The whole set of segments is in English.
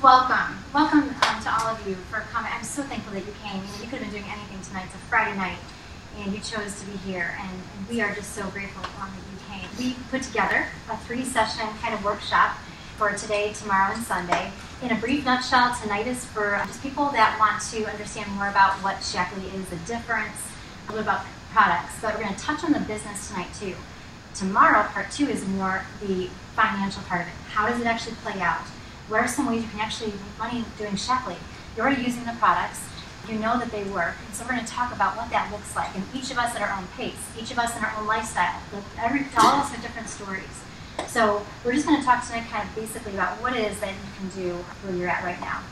Welcome to all of you for coming. I'm so thankful that you came. You could have been doing anything tonight. It's a Friday night, and you chose to be here, and we are just so grateful that you came. We put together a 3-session kind of workshop for today, tomorrow, and Sunday. In a brief nutshell, tonight is for just people that want to understand more about what Shaklee is, the difference, a little about products, but we're going to touch on the business tonight too. Tomorrow, part 2 is more the financial part of it. How does it actually play out? What are some ways you can actually make money doing Shaklee? You're already using the products. You know that they work. And so we're going to talk about what that looks like. And each of us at our own pace, each of us in our own lifestyle. All of us have different stories. So we're just going to talk tonight kind of basically about what it is that you can do where you're at right now.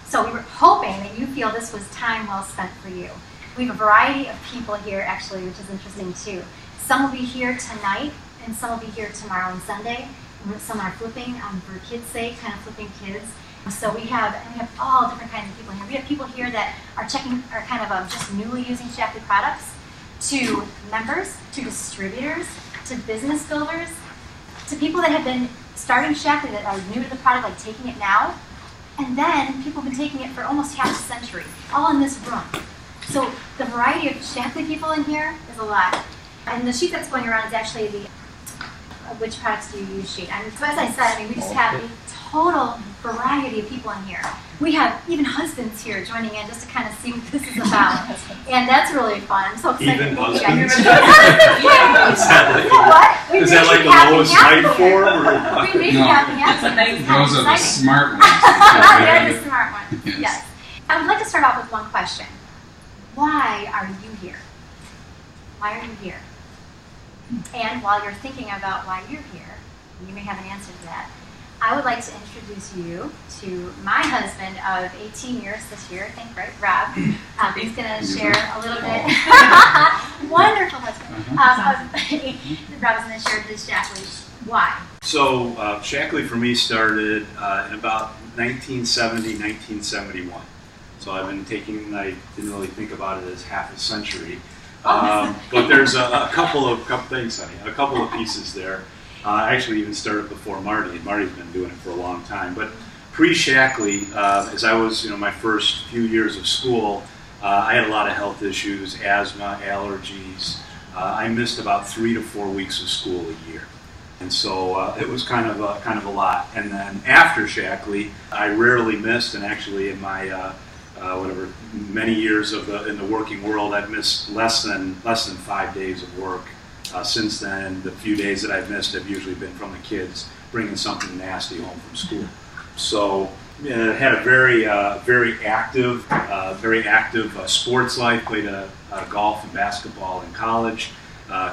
So we were hoping that you feel this was time well spent for you. We have a variety of people here actually, which is interesting too. Some will be here tonight, and some will be here tomorrow and Sunday. Some are flipping for kids' sake, kind of flipping kids. So we have all different kinds of people here. We have people here that are kind of just newly using Shaklee products, to members, to distributors, to business builders, to people that have been starting Shaklee that are new to the product, like taking it now, and then people have been taking it for almost half a century, all in this room. So the variety of Shaklee people in here is a lot. And the sheet that's going around is actually the which products do you use sheet. I mean, so as I said, we just have a total variety of people in here. We have even husbands here joining in just to kind of see what this is about. And that's really fun. I'm so excited. Even husbands? You know what? Is that like the lowest life form? We may be having accidents. Those are the smart ones. They're the smart ones, yes. I would like to start off with one question. Why are you here? Why are you here? And while you're thinking about why you're here, you may have an answer to that. I would like to introduce you to my husband of 18 years this year, I think, right? Rob. He's going to share a little bit. Wonderful husband. Rob's going to share his Shaklee. Why? So Shaklee for me started in about 1970, 1971. So I've been taking, I didn't really think about it as half a century. But there's a couple of things, honey, a couple of pieces there. I actually even started before Marty, and Marty's been doing it for a long time. But pre-Shaklee, as I was, my first few years of school, I had a lot of health issues, asthma, allergies. I missed about 3 to 4 weeks of school a year, and so it was kind of a lot. And then after Shaklee, I rarely missed, and actually in my many years in the working world, I've missed less than 5 days of work. Since then, the few days that I've missed have usually been from the kids bringing something nasty home from school. So had a very active sports life. Played golf and basketball in college.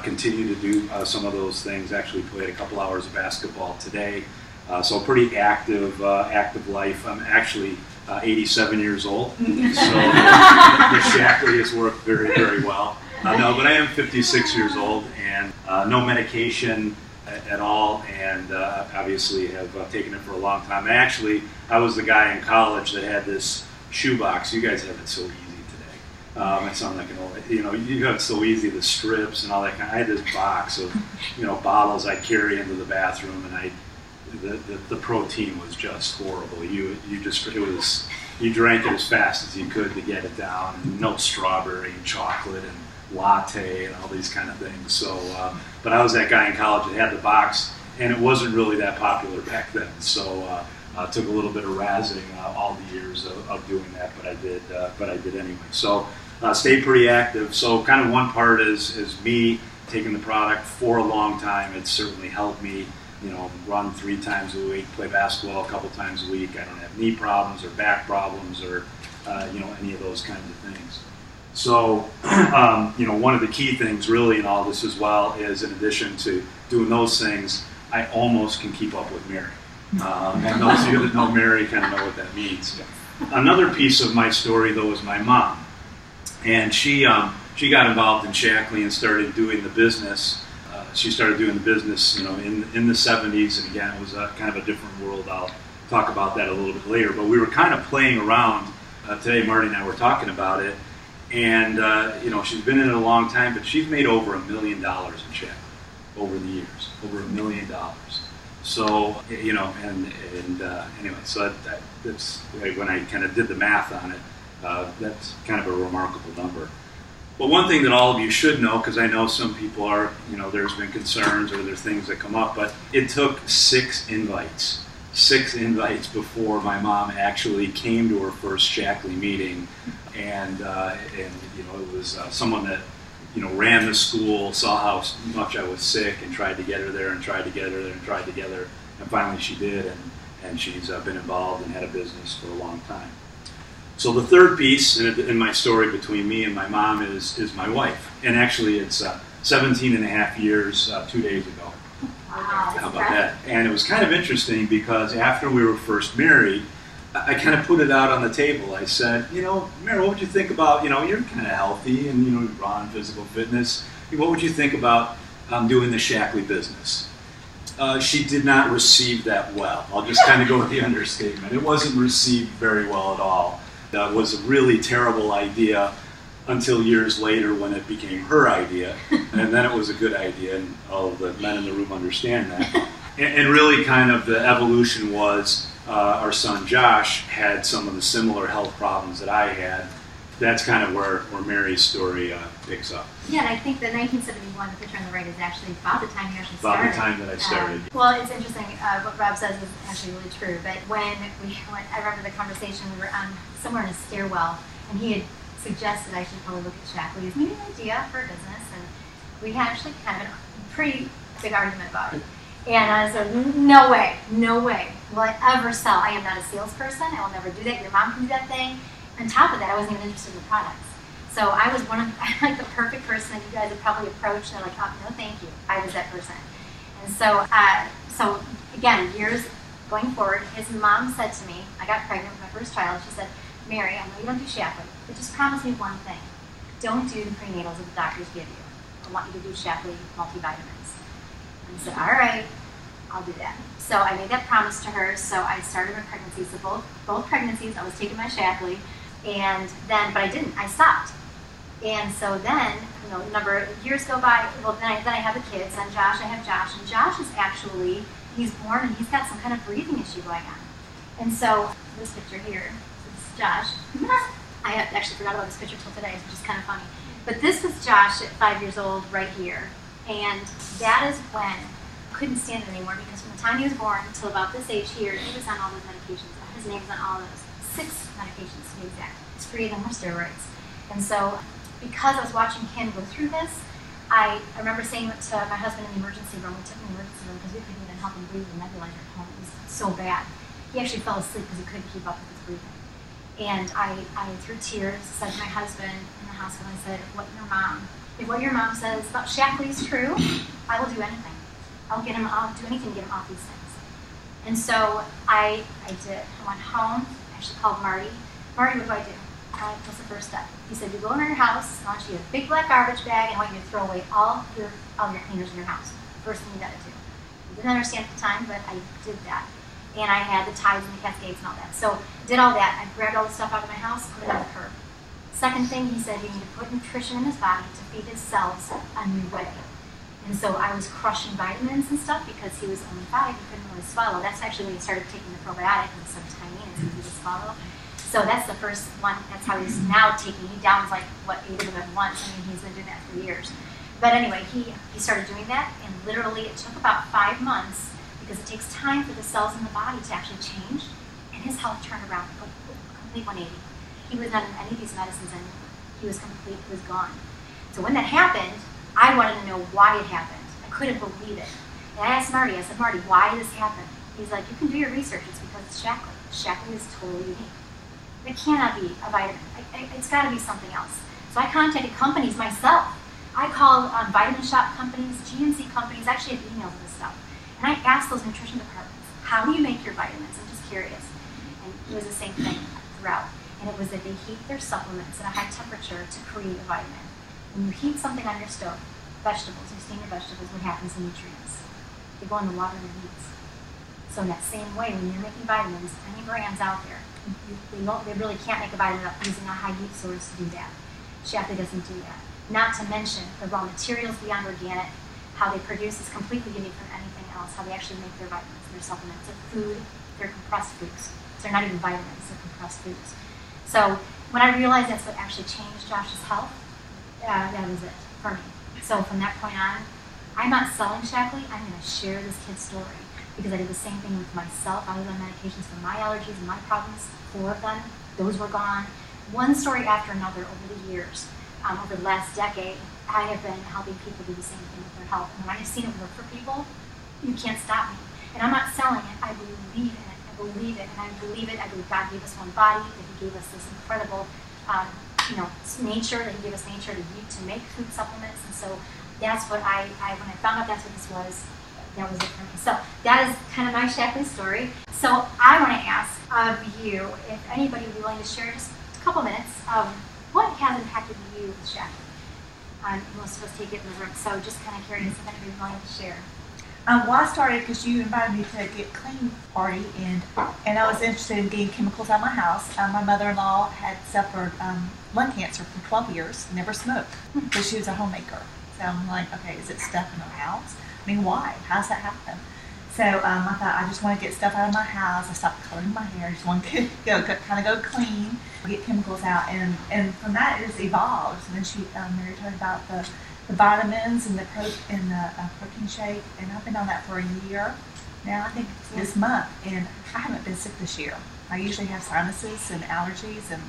Continue to do some of those things. Actually played a couple hours of basketball today. So pretty active life. I'm actually 87 years old, so the Shaklee has worked very, very well. No, but I am 56 years old, and no medication at all, and obviously have taken it for a long time. I was the guy in college that had this shoebox. You guys have it so easy today. It sounds like an old, you have it so easy, the strips and all that kind. I had this box of, bottles I'd carry into the bathroom, and the protein was just horrible. You drank it as fast as you could to get it down. And no strawberry and chocolate and latte and all these kind of things. So, but I was that guy in college that had the box, and it wasn't really that popular back then. So, took a little bit of razzing all the years of doing that, but I did anyway. So, stayed pretty active. So, kind of one part is me taking the product for a long time. It's certainly helped me. Run 3 times a week, play basketball a couple times a week. I don't have knee problems or back problems or, any of those kinds of things. So, one of the key things really in all this as well is, in addition to doing those things, I almost can keep up with Mary. And those of you that know Mary kind of know what that means. Another piece of my story, though, is my mom. And she got involved in Shaklee and started doing the business. She started doing the business, in the 70s, and again, it was kind of a different world. I'll talk about that a little bit later. But we were kind of playing around. Today, Marty and I were talking about it, and she's been in it a long time, but she's made over $1 million in Shaklee over the years, over $1 million. So, you know, anyway, so that's when I kind of did the math on it. That's kind of a remarkable number. But one thing that all of you should know, because I know some people are, you know, there's been concerns or there's things that come up, but it took 6 invites before my mom actually came to her first Shaklee meeting, and you know, it was someone that, you know, ran the school, saw how much I was sick, and tried to get her there, and tried to get her there, and tried to get her, and finally she did, and she's been involved and had a business for a long time. So the third piece in my story between me and my mom is my wife, and actually it's 17 and a half years 2 days ago. Wow, how about that? And it was kind of interesting because after we were first married, I kind of put it out on the table. I said, you know, Mary, what would you think about, you know, you're kind of healthy and, you know, you're on physical fitness. What would you think about doing the Shaklee business? She did not receive that well. I'll just kind of go with the understatement. It wasn't received very well at all. That was a really terrible idea until years later when it became her idea. And then it was a good idea, and all of the men in the room understand that. And really kind of the evolution was our son Josh had some of the similar health problems that I had. That's kind of where Mary's story picks up. Yeah, and I think the 1971, the picture on the right, is actually about the time you actually started. About the time that I started. Well, it's interesting. What Rob says is actually really true. But when I remember the conversation, we were somewhere in a stairwell, and he had suggested I should probably look at Shaklee as maybe an idea for a business, and we had actually kind of a pretty big argument about it. And I said, no way will I ever sell. I am not a salesperson. I will never do that. Your mom can do that thing. On top of that, I wasn't even interested in the products. So I was I'm like the perfect person that you guys would probably approach, and they're like, oh, no, thank you. I was that person. And so, so again, years going forward, his mom said to me, I got pregnant with my first child. She said, Mary, I know you don't do Shaklee, but just promise me one thing. Don't do the prenatals that the doctors give you. I want you to do Shaklee multivitamins. And I said, all right, I'll do that. So I made that promise to her. So I started my pregnancy. So both pregnancies, I was taking my Shaklee. And then, but I didn't. I stopped. And so then, you know, a number of years go by. Well, then I have the kids. And Josh, I have Josh. And Josh is actually, he's born and he's got some kind of breathing issue going on. And so this picture here, this is Josh. I actually forgot about this picture till today, which is kind of funny. But this was Josh at 5 years old right here. And that is when I couldn't stand it anymore, because from the time he was born until about this age here, he was on all those medications. His name was on all those. 6 medications to be exact. 3 of them were steroids. And so, because I was watching him go through this, I remember saying to my husband in the emergency room, we took him in the emergency room because we couldn't even help him breathe with the nebulizer at home. It was so bad. He actually fell asleep because he couldn't keep up with his breathing. And I through tears, said to my husband in the hospital, I said, if what your mom says about Shaklee is true, I will do anything. I'll do anything to get him off these things. And so I did. I went home, actually called Marty. Marty, what do I do? What's the first step? He said, you go in your house, I want you to get a big black garbage bag, and I want you to throw away all your cleaners in your house. First thing you gotta do. I didn't understand at the time, but I did that. And I had the tides and the cascades and all that. So did all that. I grabbed all the stuff out of my house, put it on the curb. Second thing, he said you need to put nutrition in his body to feed his cells a new way. And so I was crushing vitamins and stuff because he was only 5, he couldn't really swallow. That's actually when he started taking the probiotic, and it's so tiny and it's easy to swallow. So that's the first one. That's how he's now taking. He downs like, 8 of them at once. I mean, he's been doing that for years. But anyway, he started doing that, and literally it took about 5 months, because it takes time for the cells in the body to actually change, and his health turned around, a complete 180. He was not on any of these medicines anymore. He was gone. So when that happened, I wanted to know why it happened. I couldn't believe it. And I asked Marty, Marty, why did this happen? He's like, you can do your research. It's because it's Shaklee. Shaklee is totally unique. It cannot be a vitamin. It's got to be something else. So I contacted companies myself. I called on vitamin shop companies, GNC companies. I actually had emails of this stuff. And I asked those nutrition departments, how do you make your vitamins? I'm just curious. And it was the same thing throughout. And it was that they heat their supplements at a high temperature to create a vitamin. When you heat something on your stove, vegetables, you steam your vegetables, what happens to nutrients? They go in the water and it heats. So in that same way, when you're making vitamins, any brands out there, they really can't make a vitamin up using a high heat source to do that. Shaklee doesn't do that. Not to mention the raw materials beyond organic, how they produce is completely unique from anything else, how they actually make their vitamins. they're supplements. They're food, they're compressed foods. So they're not even vitamins, they're compressed foods. So when I realized that's what actually changed Josh's health, that was it for me. So from that point on, I'm not selling Shaklee, I'm going to share this kid's story. Because I did the same thing with myself. I was on medications for my allergies and my problems, 4 of them. Those were gone. One story after another over the years. Over the last decade, I have been helping people do the same thing with their health. And when I've seen it work for people, you can't stop me. And I'm not selling it. I believe in it. I believe it. And I believe it. I believe God gave us one body, that He gave us this incredible, nature, that He gave us nature to make food supplements. And so that's what when I found out that's what this was, that was it for me. So that is kind of my Shaklee story. So I want to ask of you, if anybody would be willing to share just a couple minutes of what has impacted you with Shaklee. Most of us take it in the room, so just kind of curious if anybody would be willing to share. Well, I started because you invited me to Get Clean party, and I was interested in getting chemicals out of my house. My mother-in-law had suffered lung cancer for 12 years, never smoked, but she was a homemaker. So I'm like, okay, is it stuff in her house? I mean, why? How does that happen? So I thought, I just want to get stuff out of my house. I stopped coloring my hair. I just want to go clean, get chemicals out. And from that, it just evolved. And then Mary told me about the vitamins and the protein shake. And I've been on that for a year now, I think this month. And I haven't been sick this year. I usually have sinuses and allergies. And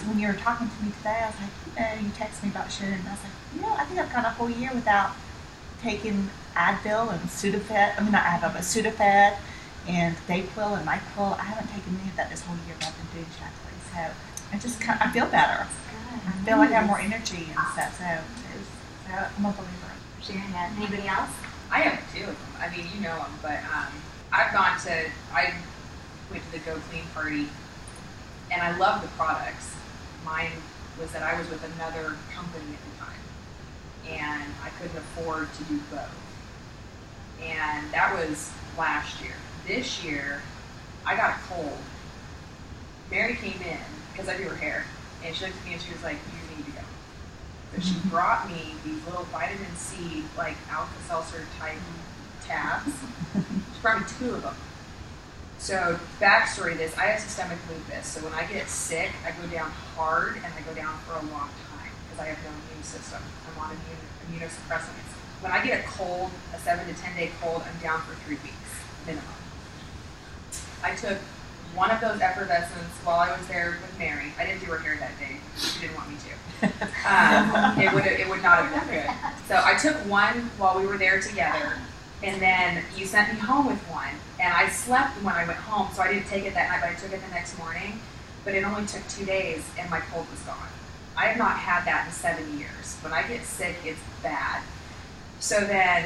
when you were talking to me today, I was like, you texted me about sharing. And I was like, I think I've gone a whole year without taking Advil and Sudafed, not Advil, but Sudafed and Dayquil and NyQuil. I haven't taken any of that this whole year, but I've been doing Shaklee. So I feel better. I feel like I have more energy and stuff. So I'm a believer. Sharing that. Anybody else? I have 2 of them. I mean, you know them, but I went to the Go Clean party, and I love the products. Mine was that I was with another company at the time, and I couldn't afford to do both. And that was last year. This year, I got a cold. Mary came in, because I do her hair, and she looked at me and she was like, you need to go. So she brought me these little vitamin C, like Alka-Seltzer type tabs. She brought me 2 of them. So backstory to this, I have systemic lupus. So when I get sick, I go down hard and I go down for a long time because I have no immune system. I'm on immunosuppressants. When I get a cold, a 7 to 10 day cold, I'm down for 3 weeks minimum. I took one of those effervescents while I was there with Mary. I didn't do her hair that day. She didn't want me to. It would not have been good. So I took one while we were there together, and then you sent me home with one. And I slept when I went home, so I didn't take it that night, but I took it the next morning. But it only took 2 days, and my cold was gone. I have not had that in 7 years. When I get sick, it's bad. So then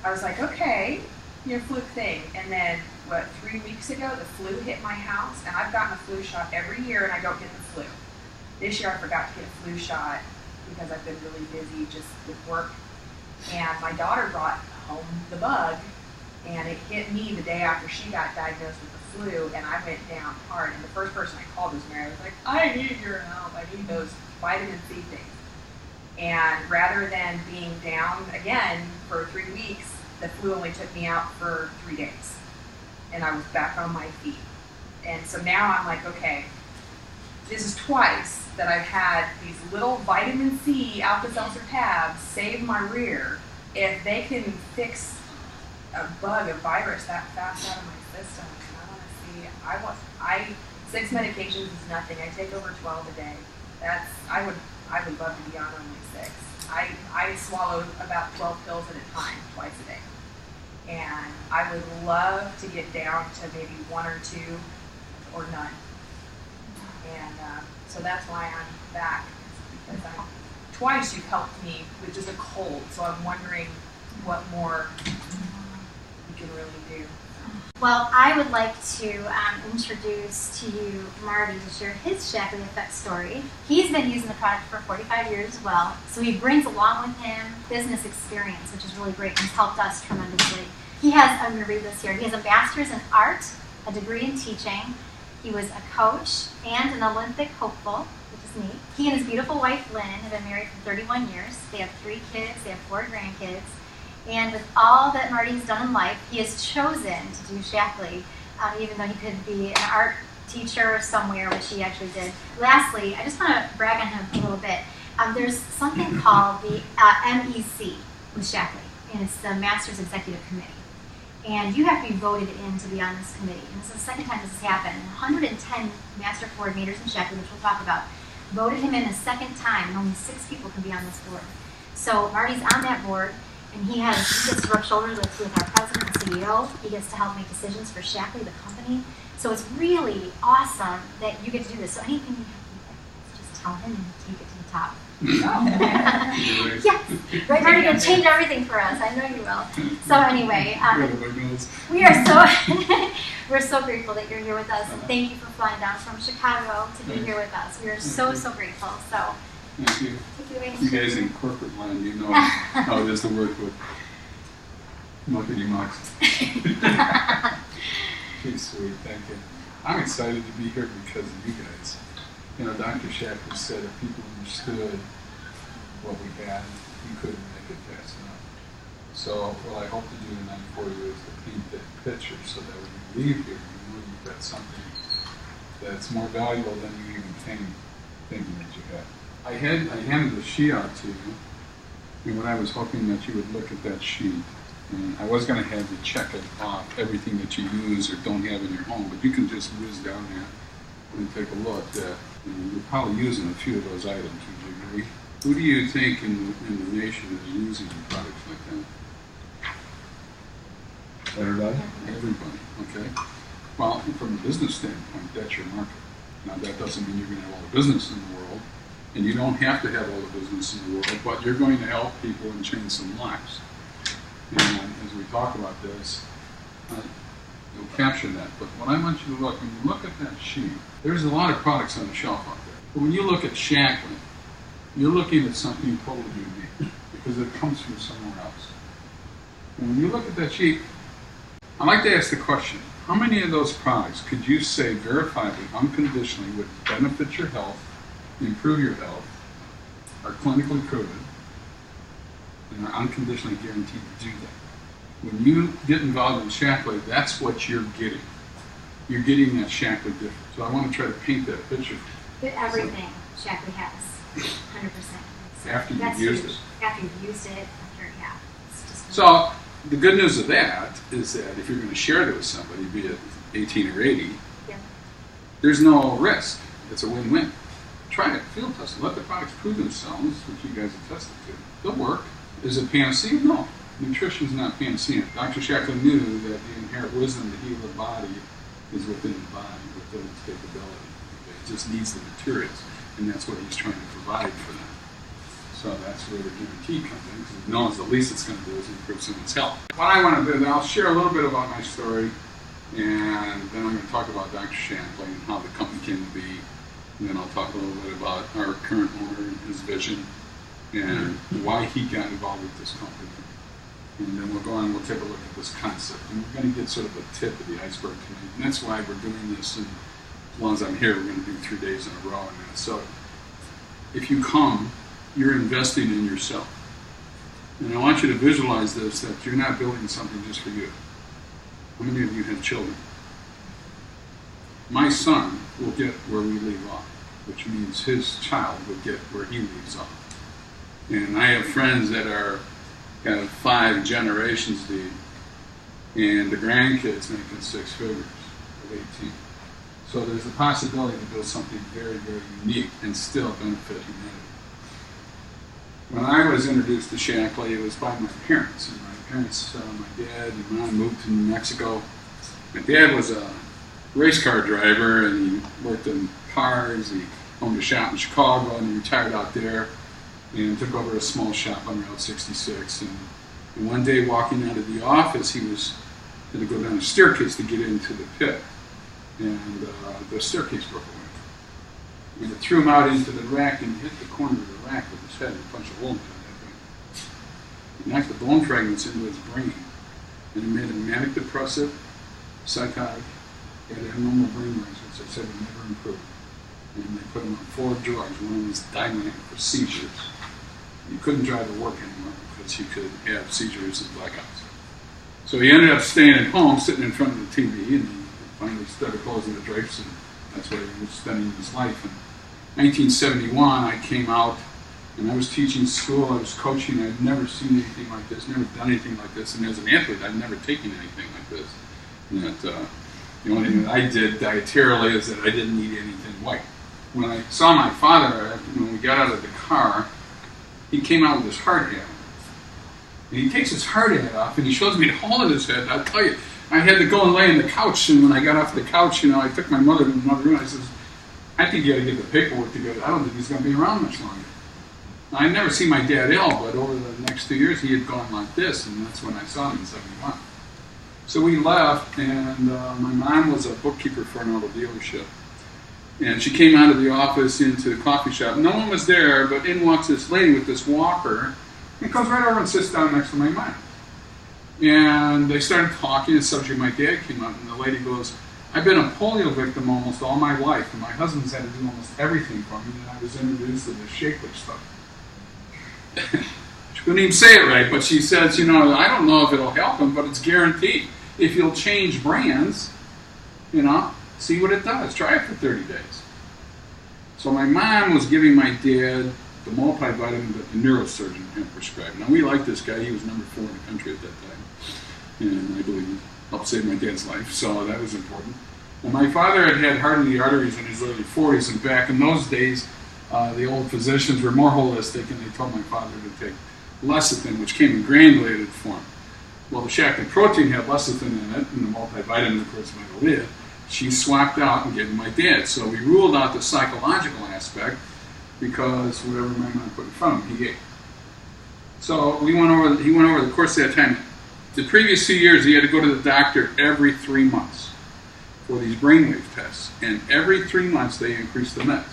I was like, okay, fluke thing. And then, 3 weeks ago, the flu hit my house, and I've gotten a flu shot every year, and I don't get the flu. This year I forgot to get a flu shot because I've been really busy just with work. And my daughter brought home the bug, and it hit me the day after she got diagnosed with the flu, and I went down hard. And the first person I called was Mary. I was like, I need your help. I need those vitamin C things. And rather than being down again for 3 weeks, the flu only took me out for 3 days. And I was back on my feet. And so now I'm like, okay, this is twice that I've had these little vitamin C Alka-Seltzer tabs save my rear. If they can fix a bug, a virus that fast out of my system, and I want to see, 6 medications is nothing. I take over 12 a day. I would love to be on only 6. I swallow about 12 pills at a time, twice a day. And I would love to get down to maybe 1 or 2 or none. And so that's why I'm back, because twice you've helped me with just a cold. So I'm wondering what more you can really do. Well, I would like to introduce to you Marty to share his Shaklee Effect story. He's been using the product for 45 years as well, so he brings along with him business experience, which is really great and has helped us tremendously. I'm going to read this here. He has a master's in art, a degree in teaching. He was a coach and an Olympic hopeful, which is neat. He and his beautiful wife, Lynn, have been married for 31 years. They have 3 kids. They have 4 grandkids. And with all that Marty's done in life, he has chosen to do Shaklee, even though he could be an art teacher somewhere, which he actually did. Lastly, I just want to brag on him a little bit. There's something called the MEC with Shaklee, and it's the Master's Executive Committee. And you have to be voted in to be on this committee. And this is the second time this has happened. 110 master coordinators in Shaklee, which we'll talk about, voted him in a second time, and only 6 people can be on this board. So Marty's on that board, and he gets to rub shoulders with our president and CEO. He gets to help make decisions for Shaklee, the company. So it's really awesome that you get to do this. So anything you have to do, just tell him and take it to the top. Yes, right, Marty, you're going to change everything for us. I know you will. So anyway, we're so grateful that you're here with us, and thank you for flying down from Chicago to be here with us. We are so grateful. So thank you. You guys in corporate land, you know how it is to work with muckety mucks. Okay, sweet, thank you. I'm excited to be here because of you guys. You know, Dr. Shaklee said if people understood what we had, you couldn't make it fast enough. So what I hope to do tonight for you is to paint that picture so that when you leave here, you know you've got something that's more valuable than you even thinking that you had. I handed the sheet out to you, and what I was hoping that you would look at that sheet. And I was going to have you check it off, everything that you use or don't have in your home, but you can just whiz down there and take a look. You're probably using a few of those items, would you agree? Who do you think in the nation is using products like that? Everybody? Everybody, okay. Well, from a business standpoint, that's your market. Now, that doesn't mean you're going to have all the business in the world, and you don't have to have all the business in the world, but you're going to help people and change some lives. And as we talk about this, you'll capture that. But what I want you to look, when you look at that sheet, there's a lot of products on the shelf out there. But when you look at Shaklee, you're looking at something totally unique because it comes from somewhere else. And when you look at that sheet, I'd like to ask the question, how many of those products could you say verifiably, unconditionally, would benefit your health, improve your health, are clinically proven, and are unconditionally guaranteed to do that? When you get involved in Shaklee, that's what you're getting. You're getting that Shaklee difference. So I want to try to paint that picture. But everything Shaklee has, 100%. So after you've used it. After you've used it, yeah. So the good news of that is that if you're going to share it with somebody, be it 18 or 80, yeah, there's no risk. It's a win-win. Try it, field test it, let the products prove themselves, which you guys have tested to. They'll work. Is it panacea? No. Nutrition is not panacea. Dr. Shaklee knew that the inherent wisdom to heal the body is within the body, within its capability. It just needs the materials, and that's what he's trying to provide for them. So that's where the guarantee comes in, because he knows the least it's going to do is improve someone's health. What I want to do is I'll share a little bit about my story, and then I'm going to talk about Dr. Shaklee and how the company came to be, and then I'll talk a little bit about our current owner and his vision, and why he got involved with this company. And then we'll go on and we'll take a look at this concept. And we're going to get sort of a tip of the iceberg tonight. And that's why we're doing this. And as long as I'm here, we're going to do 3 days in a row. And so if you come, you're investing in yourself. And I want you to visualize this, that you're not building something just for you. How many of you have children? My son will get where we leave off, which means his child will get where he leaves off. And I have friends that are kind of 5 generations deep, and the grandkids making 6 figures of 18. So there's a possibility to build something very, very unique and still benefit humanity. When I was introduced to Shaklee, it was by my parents. And my parents, my dad and mom moved to New Mexico. My dad was a race car driver, and he worked in cars. He owned a shop in Chicago, and he retired out there and took over a small shop on Route 66. And one day, walking out of the office, he was going to go down a staircase to get into the pit. And the staircase broke away. And it threw him out into the rack and hit the corner of the rack with his head and a bunch of holes in it. He knocked the bone fragments into his brain. And it made him manic depressive, psychotic, he had abnormal brain waves, which they said would never improve. And they put him on 4 drugs. One was Dilan for seizures. He couldn't drive to work anymore because he could have seizures and blackouts. So he ended up staying at home, sitting in front of the TV, and he finally started closing the drapes, and that's where he was spending his life. In 1971, I came out, and I was teaching school, I was coaching. I'd never seen anything like this, never done anything like this, and as an athlete, I'd never taken anything like this. And that, the only thing that I did dietarily is that I didn't eat anything white. When I saw my father, when we got out of the car, he came out with his hard hat. And he takes his hard hat off, and he shows me the hole in his head. I'll tell you, I had to go and lay on the couch, and when I got off the couch, I took my mother to another room. I says, I think you got to get the paperwork together. I don't think he's going to be around much longer. Now, I'd never seen my dad ill, but over the next 2 years, he had gone like this, and that's when I saw him in 71. So we left, and my mom was a bookkeeper for an auto dealership. And she came out of the office into the coffee shop. No one was there, but in walks this lady with this walker, and comes right over and sits down next to my mom. And they started talking, the subject my dad came up, and the lady goes, I've been a polio victim almost all my life, and my husband's had to do almost everything for me, and I was introduced to the Shaklee stuff. She couldn't even say it right, but she says, I don't know if it'll help him, but it's guaranteed. If you'll change brands, see what it does. Try it for 30 days. So my mom was giving my dad the multivitamin that the neurosurgeon had prescribed. Now, we liked this guy. He was number 4 in the country at that time. And I believe he helped save my dad's life, so that was important. And my father had had heart in the arteries in his early 40s, and back in those days, the old physicians were more holistic, and they told my father to take lecithin, which came in granulated form. Well, the Shaklee protein had lecithin in it, and the multivitamin, of course, went with it. She swapped out and gave it to my dad. So we ruled out the psychological aspect because whatever my mom put in front of him, he ate. So he went over the course of that time. The previous 2 years, he had to go to the doctor every 3 months for these brainwave tests. And every 3 months, they increased the meds.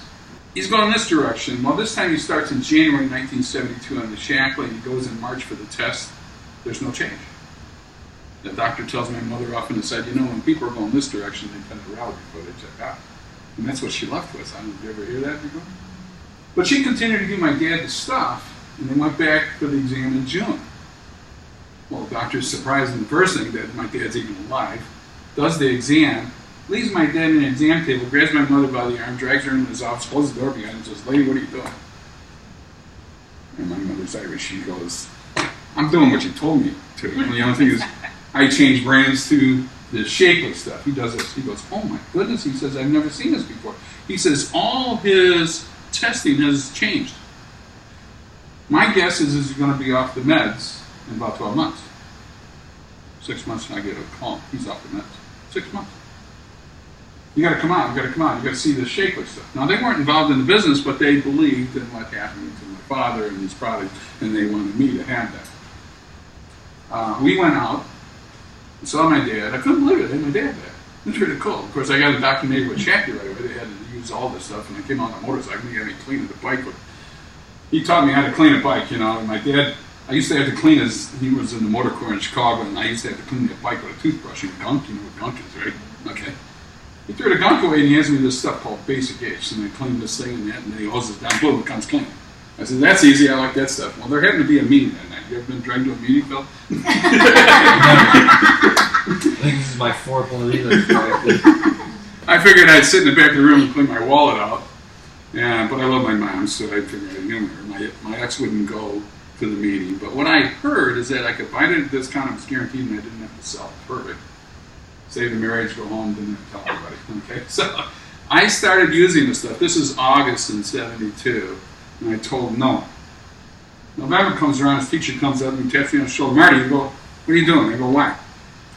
He's going this direction. Well, this time he starts in January 1972 on the Shaklee. He goes in March for the test. There's no change. The doctor tells my mother often and said, when people are going this direction, they tend to rally before they check out. And that's what she left with. Did you ever hear that before? But she continued to give my dad the stuff, and they went back for the exam in June. Well, the doctor's surprised in the first thing that my dad's even alive, does the exam, leaves my dad in an exam table, grabs my mother by the arm, drags her into his office, closes the door behind him, and says, Lady, what are you doing? And my mother's Irish. She goes, I'm doing what you told me to. And the only thing is, I changed brands to the Shaklee stuff. He does this. He goes, oh my goodness. He says, I've never seen this before. He says, all his testing has changed. My guess is he's going to be off the meds in about 12 months. 6 months and I get a call. He's off the meds. 6 months. You got to come out. You got to come out. You got to see the Shaklee stuff. Now, they weren't involved in the business, but they believed in what happened to my father and his products, and they wanted me to have that. We went out. I saw my dad. I couldn't believe it. I had my dad there. It was really cool. Of course, I got a documentary with Shaklee right away. They had to use all this stuff, and I came on the motorcycle. He had me cleaning the bike. He taught me how to clean a bike, And my dad, I used to have to clean he was in the motor corps in Chicago, and I used to have to clean the bike with a toothbrush and gunk. You know what gunk is, right? Okay. He threw the gunk away, and he hands me this stuff called Basic H. And I cleaned this thing and that, and then he hoses it down, boom, it comes clean. I said, that's easy. I like that stuff. Well, there happened to be a meeting that night. You ever been dragged to a meeting, Phil? I think this is my 4th one of these. I figured I'd sit in the back of the room and clean my wallet out. But I love my mom, so I figured I'd humor her. My ex wouldn't go to the meeting. But what I heard is that I could buy it at this kind of guaranteed and I didn't have to sell it. Perfect. Save the marriage, go home, didn't have to tell everybody. Okay, so I started using this stuff. This is August in 72. And I told him no. November comes around, his teacher comes up and taps me on the shoulder. Marty, you go, what are you doing? I go, why?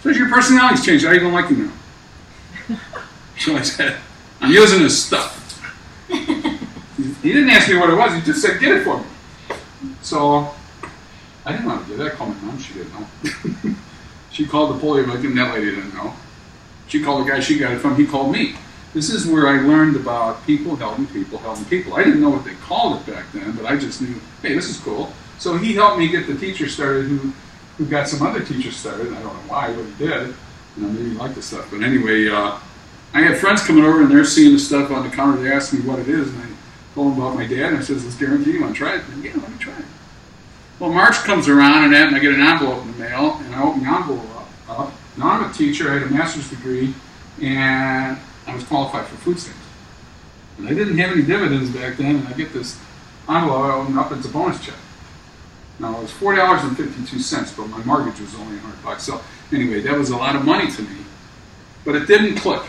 Says your personality's changed. How are you going to like you now? So I said, I'm using this stuff. He didn't ask me what it was. He just said, get it for me. So I didn't want to do that. I called my mom. She didn't know. She called the polio victim. That lady didn't know. She called the guy she got it from. He called me. This is where I learned about people helping people helping people. I didn't know what they called it back then, but I just knew, hey, this is cool. So he helped me get the teacher started who got some other teachers started. I don't know why, but he did. Maybe he liked the stuff. But anyway, I had friends coming over, and they're seeing the stuff on the counter. They asked me what it is, and I told them about my dad, and I said, it's guaranteed. You want to try it? And, yeah, let me try it. Well, March comes around and I get an envelope in the mail, and I open the envelope up. Now I'm a teacher, I had a master's degree, and I was qualified for food stamps. And I didn't have any dividends back then, and I get this envelope, I open up, it's a bonus check. Now it was $4.52, but my mortgage was only $100. So anyway, that was a lot of money to me. But it didn't click,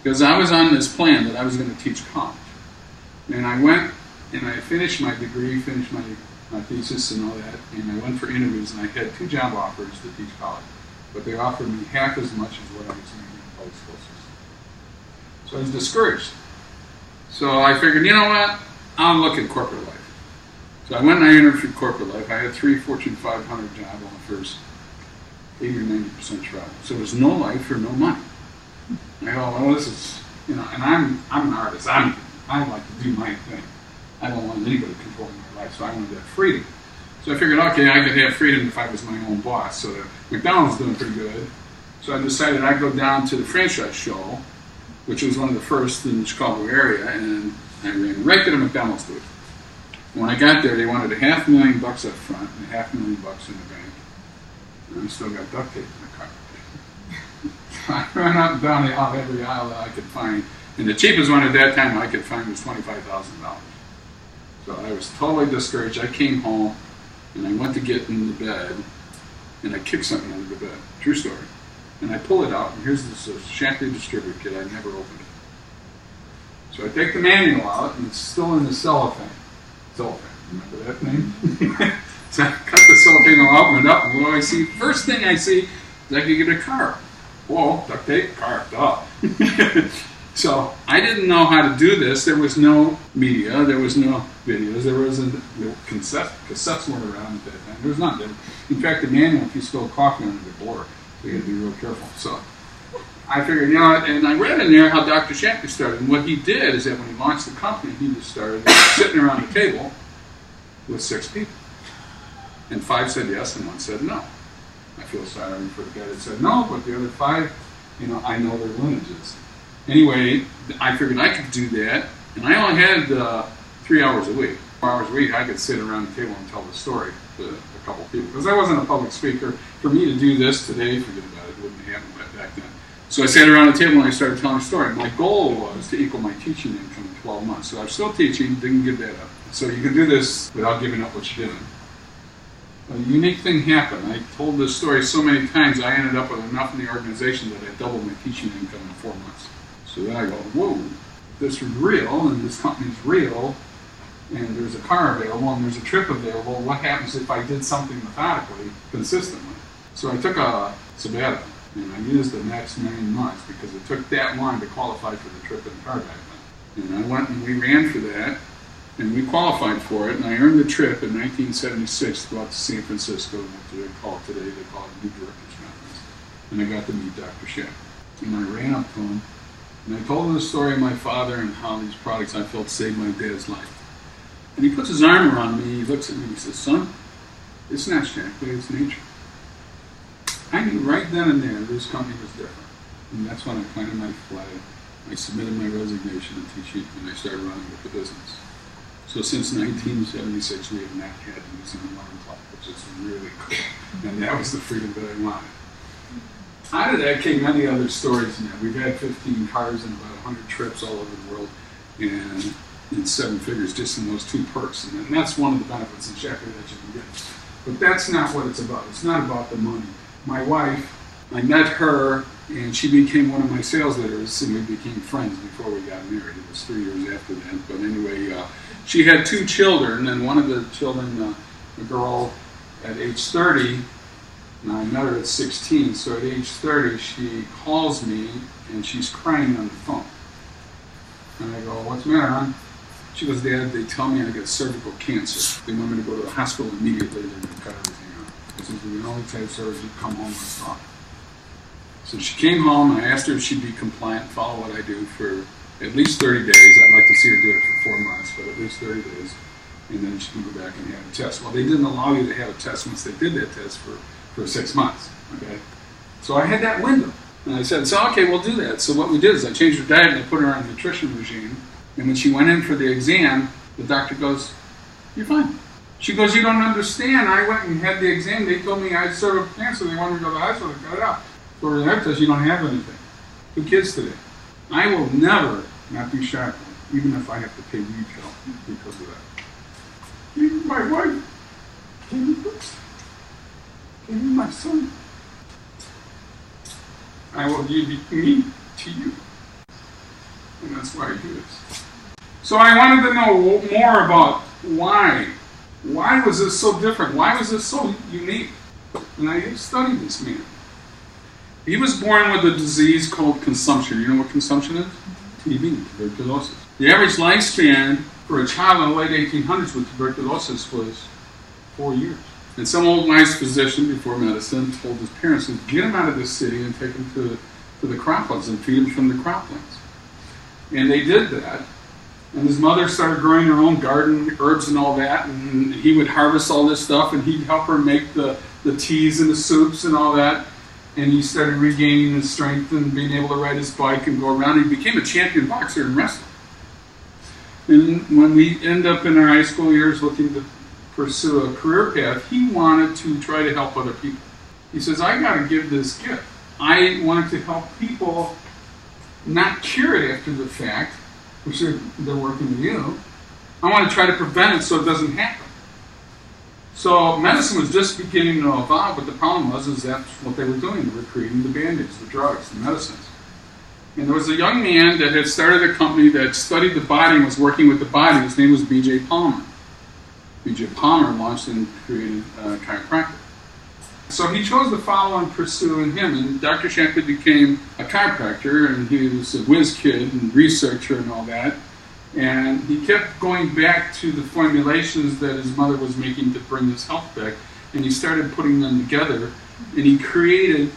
because I was on this plan that I was going to teach college. And I went and I finished my degree, finished my thesis and all that, and I went for interviews, and I had 2 job offers to teach college. But they offered me half as much as what I was making in the public school system. So I was discouraged. So I figured, you know what, I'll look at corporate life. So I went and I interviewed corporate life. I had 3 Fortune 500 job offers, 80 or 90% travel. So there's no life or no money. I go, well, this is, and I'm an artist. I like to do my thing. I don't want anybody controlling my life, so I wanted that freedom. So I figured, okay, I could have freedom if I was my own boss. So McDonald's doing pretty good. So I decided I'd go down to the franchise show, which was one of the first in the Chicago area, and I ran right to the McDonald's booth. When I got there, they wanted $500,000 up front and $500,000 in the bank. And I still got duct tape in the car. I ran up and down every aisle that I could find. And the cheapest one at that time I could find was $25,000. So I was totally discouraged. I came home and I went to get in the bed and I kicked something under the bed. True story. And I pull it out, and here's this Shaklee distributor kit. I never opened it. So I take the manual out, and it's still in the cellophane. Remember that name? So I cut the cellophane, I'll open it up, and what do I see? First thing I see is I can get a car. Whoa, duct tape, car, duh. So I didn't know how to do this. There was no media, there was no videos, there wasn't, cassettes weren't around at that time. There was nothing. In fact, the manual, if you spilled coffee under the door, so you had to be real careful. So I figured, and I read in there how Dr. Shaklee started. And what he did is that when he launched the company, he just started sitting around the table with 6 people. And 5 said yes and 1 said no. I feel sorry for the guy that said no, but the other 5, I know their lineages. Anyway, I figured I could do that, and I only had 3 hours a week. 4 hours a week, I could sit around the table and tell the story to a couple of people. Because I wasn't a public speaker. For me to do this today, forget about it, it wouldn't happen back then. So I sat around the table and I started telling a story. My goal was to equal my teaching income in 12 months. So I'm still teaching, didn't give that up. So you can do this without giving up what you're doing. A unique thing happened. I told this story so many times, I ended up with enough in the organization that I doubled my teaching income in 4 months. So then I go, whoa, this is real, and this company's real, and there's a car available, and there's a trip available. What happens if I did something methodically, consistently? So I took a sabbatical, and I used the next 9 months because it took that long to qualify for the trip in the car back then. And I went and we ran for that, and we qualified for it, and I earned the trip in 1976 to go out to San Francisco, what they call it today, they call it New Directors Conference. And I got to meet Dr. Shaklee. And I ran up to him, and I told him the story of my father and how these products I felt saved my dad's life. And he puts his arm around me, he looks at me, and he says, son, it's not Shaklee, it's nature. I knew right then and there this company was different. And that's when I planted my flag. I submitted my resignation to teaching, and I started running with the business. So since 1976, we have not had to use an alarm clock, which is really cool. And that was the freedom that I wanted. Out of that came many other stories. We've had 15 cars and about 100 trips all over the world, and in 7 figures just in those 2 perks. And that's one of the benefits in Shaklee that you can get. But that's not what it's about. It's not about the money. My wife, I met her, and she became one of my sales leaders, and we became friends before we got married. It was 3 years after that. But anyway, she had 2 children, and one of the children, a girl at age 30, and I met her at 16, so at age 30, she calls me, and she's crying on the phone. And I go, what's the matter, hon? She goes, Dad, they tell me I got cervical cancer. They want me to go to the hospital immediately. They're going to cut everything out. This is the only type of surgery, come home and talk. So she came home, and I asked her if she'd be compliant, follow what I do for at least 30 days. I'd like to see her do it for 4 months, but at least 30 days. And then she can go back and have a test. Well, they didn't allow you to have a test once they did that test for 6 months, okay? So I had that window. And I said, so okay, we'll do that. So what we did is I changed her diet and I put her on a nutrition regime. And when she went in for the exam, the doctor goes, you're fine. She goes, you don't understand. I went and had the exam. They told me I had cervical cancer. They wanted me to go to the hospital to cut it out. So that says you don't have anything. 2 kids today. I will never not do Shaklee, even if I have to pay retail because of that. Even my wife gave me this. Gave me my son. I will give me to you. And that's why I do this. So I wanted to know more about why. Why was this so different? Why was this so unique? And I studied this man. He was born with a disease called consumption. You know what consumption is? TB, tuberculosis. The average lifespan for a child in the late 1800s with tuberculosis was 4 years. And some old nice physician before medicine told his parents to get him out of the city and take him to the croplands and feed him from the croplands. And they did that. And his mother started growing her own garden, herbs and all that, and he would harvest all this stuff, and he'd help her make the teas and the soups and all that. And he started regaining his strength and being able to ride his bike and go around. He became a champion boxer and wrestler. And when we end up in our high school years looking to pursue a career path, he wanted to try to help other people. He says, I got to give this gift. I wanted to help people not cure it after the fact, which they're working with you. I want to try to prevent it so it doesn't happen. So medicine was just beginning to evolve, but the problem was that's what they were doing. They were creating the band-aids, the drugs, the medicines. And there was a young man that had started a company that studied the body and was working with the body. His name was B.J. Palmer. B.J. Palmer launched and created chiropractic. So he chose to follow and pursue him, and Dr. Shaklee became a chiropractor, and he was a whiz kid and researcher and all that. And he kept going back to the formulations that his mother was making to bring his health back, and he started putting them together, and he created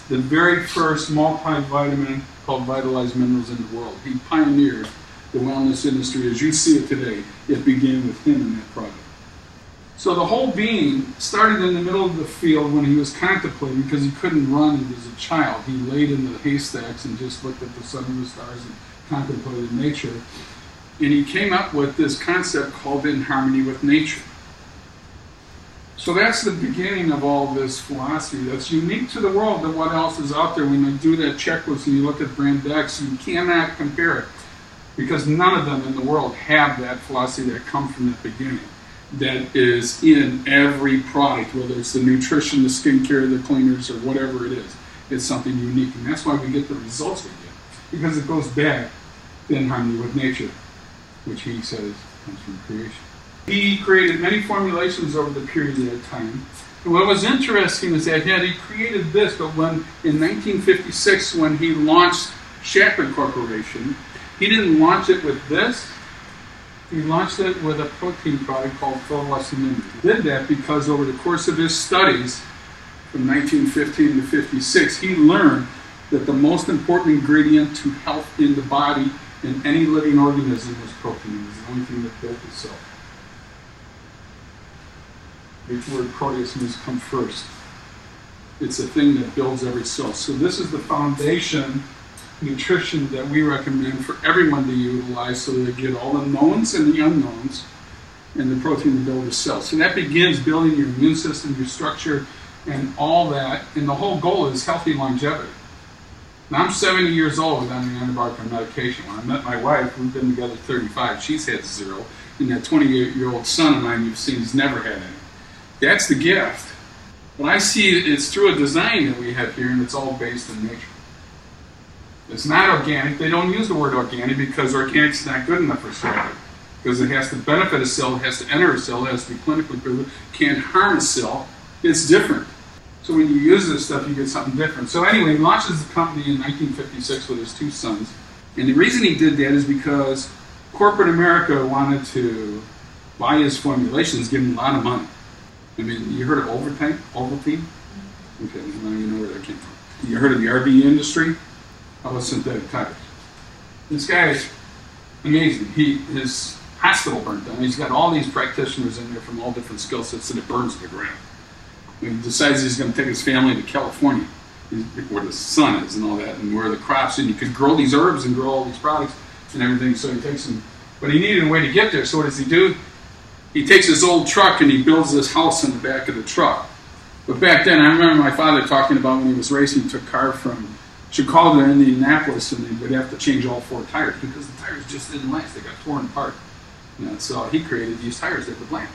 the very first multivitamin called Vitalized Minerals in the world. He pioneered the wellness industry as you see it today. It began with him and that product. So the whole being started in the middle of the field when he was contemplating, because he couldn't run as a child. He laid in the haystacks and just looked at the sun and the stars and contemplated nature. And he came up with this concept called in harmony with nature. So that's the beginning of all this philosophy that's unique to the world than what else is out there. When you do that checklist and you look at brand X, you cannot compare it, because none of them in the world have that philosophy that comes from that beginning, that is in every product, whether it's the nutrition, the skincare, the cleaners, or whatever it is. It's something unique, and that's why we get the results we get, because it goes back in harmony with nature, which he says comes from creation. He created many formulations over the period of time. And what was interesting is that he created this, but when in 1956, when he launched Shaklee Corporation, he didn't launch it with this. He launched it with a protein product called Immunity. He did that because over the course of his studies from 1915 to 56, he learned that the most important ingredient to health in the body in any living organism was protein. It was the only thing that built itself. The word proteus means come first. It's a thing that builds every cell. So this is the foundation nutrition that we recommend for everyone to utilize, so they get all the knowns and the unknowns and the protein to build the cell. So that begins building your immune system, your structure, and all that. And the whole goal is healthy longevity. Now, I'm 70 years old without any antibiotic or medication. When I met my wife, we've been together 35. She's had 0. And that 28-year-old son of mine you've seen has never had any. That's the gift. But I see it's through a design that we have here, and it's all based in nature. It's not organic. They don't use the word organic because organic's not good enough for cell. Because it has to benefit a cell, it has to enter a cell, it has to be clinically proven, can't harm a cell. It's different. So when you use this stuff, you get something different. So anyway, he launches the company in 1956 with his 2 sons. And the reason he did that is because corporate America wanted to buy his formulations, give him a lot of money. I mean, you heard of Ovaltine? Ovaltine? Okay, now you know where that came from. You heard of the RV industry? How about synthetic tires? This guy is amazing. His hospital burnt down. He's got all these practitioners in there from all different skill sets, and it burns to the ground. And he decides he's going to take his family to California, where the sun is and all that, and where the crops, and you could grow these herbs and grow all these products and everything. So he takes them, but he needed a way to get there. So what does he do? he takes his old truck and he builds this house in the back of the truck. But back then, I remember my father talking about when he was racing, he took a car from Chicago to Indianapolis, and they would have to change all 4 tires because the tires just didn't last. They got torn apart. And so he created these tires that would last.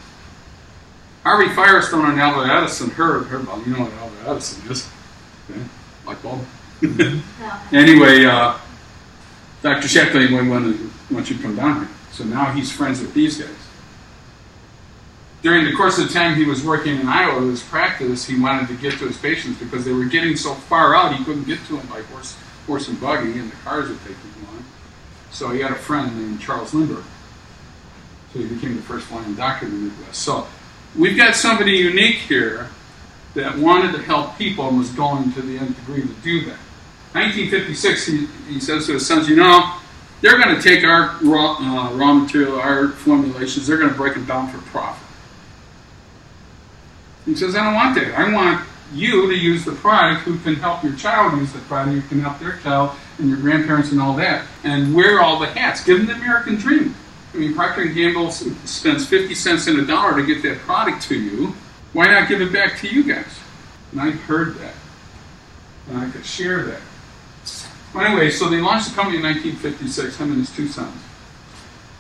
Harvey Firestone and Albert Edison heard about, you know what Albert Edison is, okay? Light bulb. Anyway, Dr. Shaklee wants you to come down here. So now he's friends with these guys. During the course of the time he was working in Iowa, his practice, he wanted to get to his patients because they were getting so far out he couldn't get to them by horse and buggy, and the cars were taking him on. So he had a friend named Charles Lindbergh. So he became the first blind doctor in the Midwest. So we've got somebody unique here that wanted to help people and was going to the nth degree to do that. 1956, he says to his sons, you know, they're going to take our raw material, our formulations, they're going to break them down for profit. He says, I don't want that. I want you to use the product who can help your child use the product, you can help their child and your grandparents and all that, and wear all the hats. Give them the American dream. I mean, Procter & Gamble spends 50 cents in a dollar to get that product to you. Why not give it back to you guys? And I heard that. And I could share that. Well, anyway, so they launched the company in 1956, him and his 2 sons.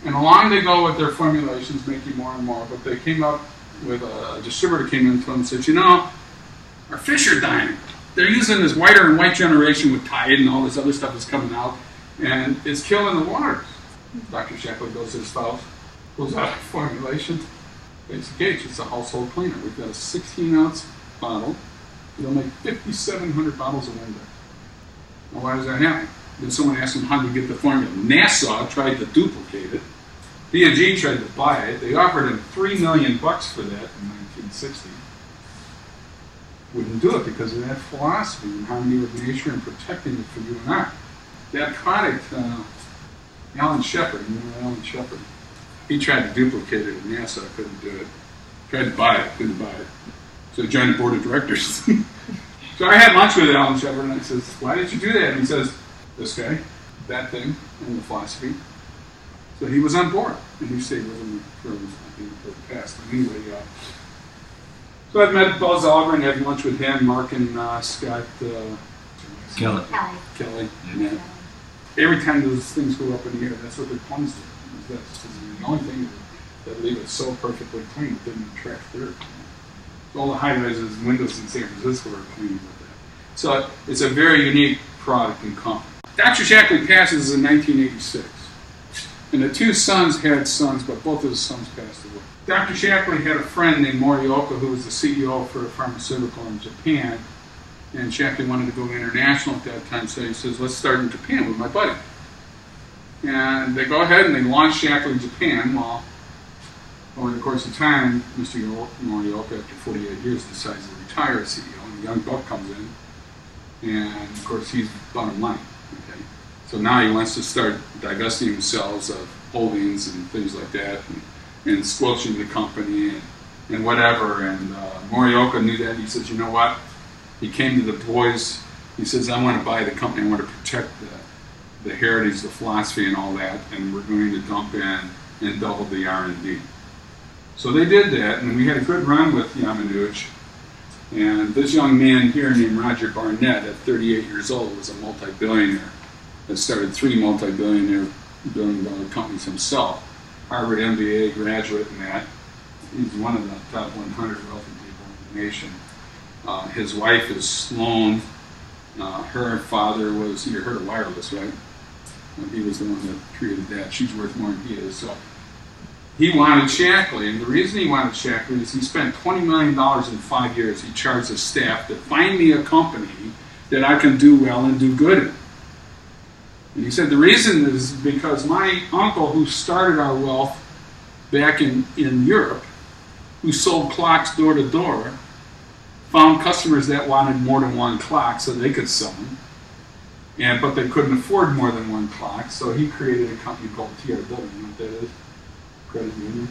And along they go with their formulations, making more and more, but they came up with a distributor came into them and said, you know, our fish are dying. They're using this whiter and white generation with Tide and all this other stuff that's coming out, and it's killing the waters. Dr. Shaklee goes to his spouse, pulls out a formulation, Basic H, it's a household cleaner. We've got a 16-ounce bottle. It'll make 5,700 bottles of Windex. Well, why does that happen? Then someone asked him how to get the formula. NASA tried to duplicate it. B&G tried to buy it. They offered him $3 million for that in 1960. Wouldn't do it because of that philosophy and harmony with nature and protecting it for you and I. That product, Alan Shepard, you know Alan Shepard? He tried to duplicate it at NASA, couldn't do it. Tried to buy it, couldn't buy it. So he joined the board of directors. So I had lunch with Alan Shepard and I says, why did you do that? And he says, this guy, that thing, and the philosophy. So he was on board, and he stayed with him for the past. Anyway, so I've met Buzz Oliver and had lunch with him, Mark and Scott Kelly. Kelly. Yeah. Every time those things go up in the air, that's what their plumbs do. That's the only thing that leave it so perfectly clean, it didn't attract dirt. All the high-rises windows in San Francisco are clean with that. So it's a very unique product and company. Dr. Shaklee passes in 1986. And the 2 sons had sons, but both of his sons passed away. Dr. Shaklee had a friend named Morioka who was the CEO for a pharmaceutical in Japan. And Shaklee wanted to go international at that time, so he says, let's start in Japan with my buddy. And they go ahead and they launch Shaklee Japan. Well, over the course of time, Mr. Morioka, after 48 years, decides to retire as CEO, and a young buck comes in. And, of course, he's bottom line. Okay? So now he wants to start divesting himself of holdings and things like that, and squelching the company and whatever. And Morioka knew that. He says, you know what? He came to the boys. He says, I want to buy the company. I want to protect the heritage, the philosophy, and all that. And we're going to dump in and double the R&D. So they did that, and we had a good run with Yamanouchi. And this young man here named Roger Barnett, at 38 years old, was a multi-billionaire. That started 3 multi-billion-dollar companies himself. Harvard MBA graduate in that. He's one of the top 100 wealthy people in the nation. His wife is Sloan. Her father was, you heard of wireless, right? He was the one that created that. She's worth more than he is. So he wanted Shaklee, and the reason he wanted Shaklee is he spent $20 million in 5 years. He charged his staff to find me a company that I can do well and do good in. And he said the reason is because my uncle, who started our wealth back in Europe, who sold clocks door to door, found customers that wanted more than one clock so they could sell them, but they couldn't afford more than one clock, so he created a company called TRW. You know what that is? Credit Union,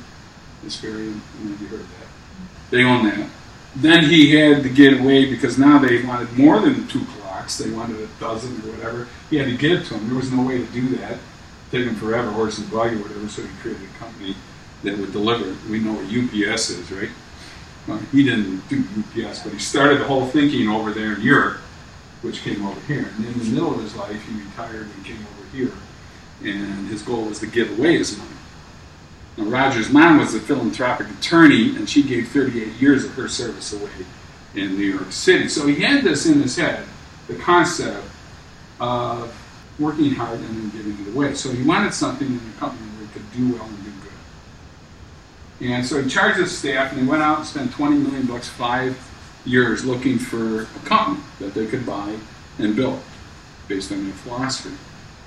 Experian, have you heard of that? They own that. Then he had to get away because now they wanted more than 2 clocks. They wanted a dozen or whatever. He had to get it to them. There was no way to do that. Take him forever, horse and buggy or whatever, so he created a company that would deliver. We know what UPS is, right? Well, he didn't do UPS, but he started the whole thinking over there in Europe, which came over here. And in the middle of his life, he retired and came over here. And his goal was to give away his money. Now, Roger's mom was a philanthropic attorney, and she gave 38 years of her service away in New York City. So he had this in his head, the concept of working hard and then giving it away. So he wanted something in the company where he could do well and do good. And so he charged his staff, and he went out and spent $20 million, 5 years, looking for a company that they could buy and build based on their philosophy.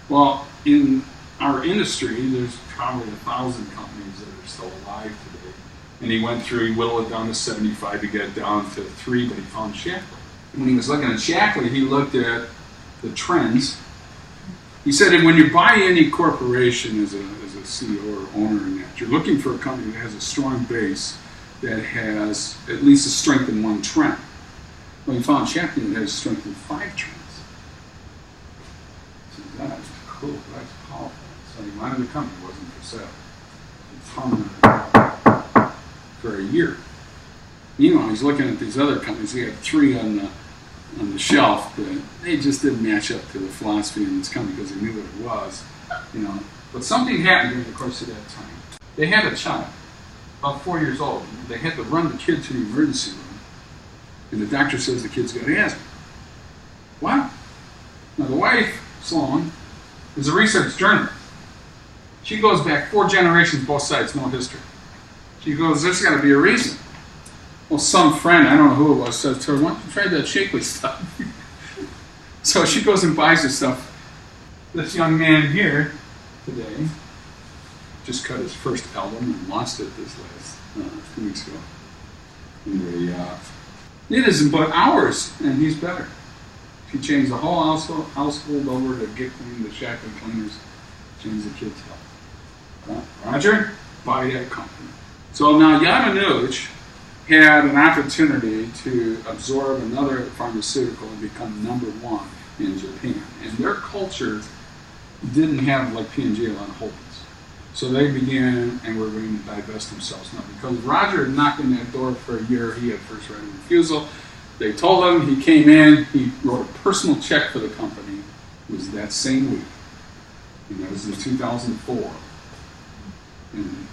Well, in our industry, there's probably 1,000 companies that are still alive today. And he went through, he whittled it down to 75 to get down to 3, but he found Shaklee. And when he was looking at Shaklee, he looked at the trends. He said that when you buy any corporation as a CEO or owner in that, you're looking for a company that has a strong base that has at least a strength in one trend. Well, he found Shaklee that has strength in 5 trends. So that's cool, that's powerful. So he wanted the company, it wasn't for sale. He found it for a year. Meanwhile, he's looking at these other companies. He had 3 on the shelf, but they just didn't match up to the philosophy in this company because he knew what it was, But something happened during the course of that time. They had a child, about 4 years old. They had to run the kid to the emergency room, and the doctor says the kid's got asthma. Wow. Now the wife, Sloan, is a research journalist. She goes back 4 generations, both sides, no history. She goes, there's got to be a reason. Well, some friend, I don't know who it was, says to her, why don't you try that Shaklee stuff? So she goes and buys her stuff. This young man here today just cut his first album and launched it this last 2 weeks ago. And it isn't but hours, and he's better. She changed the whole household over to get clean, the Shaklee cleaners, changed the kids' health. Roger, buy that company. So now Yamanouch had an opportunity to absorb another pharmaceutical and become #1 in Japan. And their culture didn't have, like P&G, a lot of holdings. So they began and were going to divest themselves. Now, because Roger had knocked on that door for a year, he had first right of refusal. They told him, he came in, he wrote a personal check for the company. It was that same week. And that was in 2004. In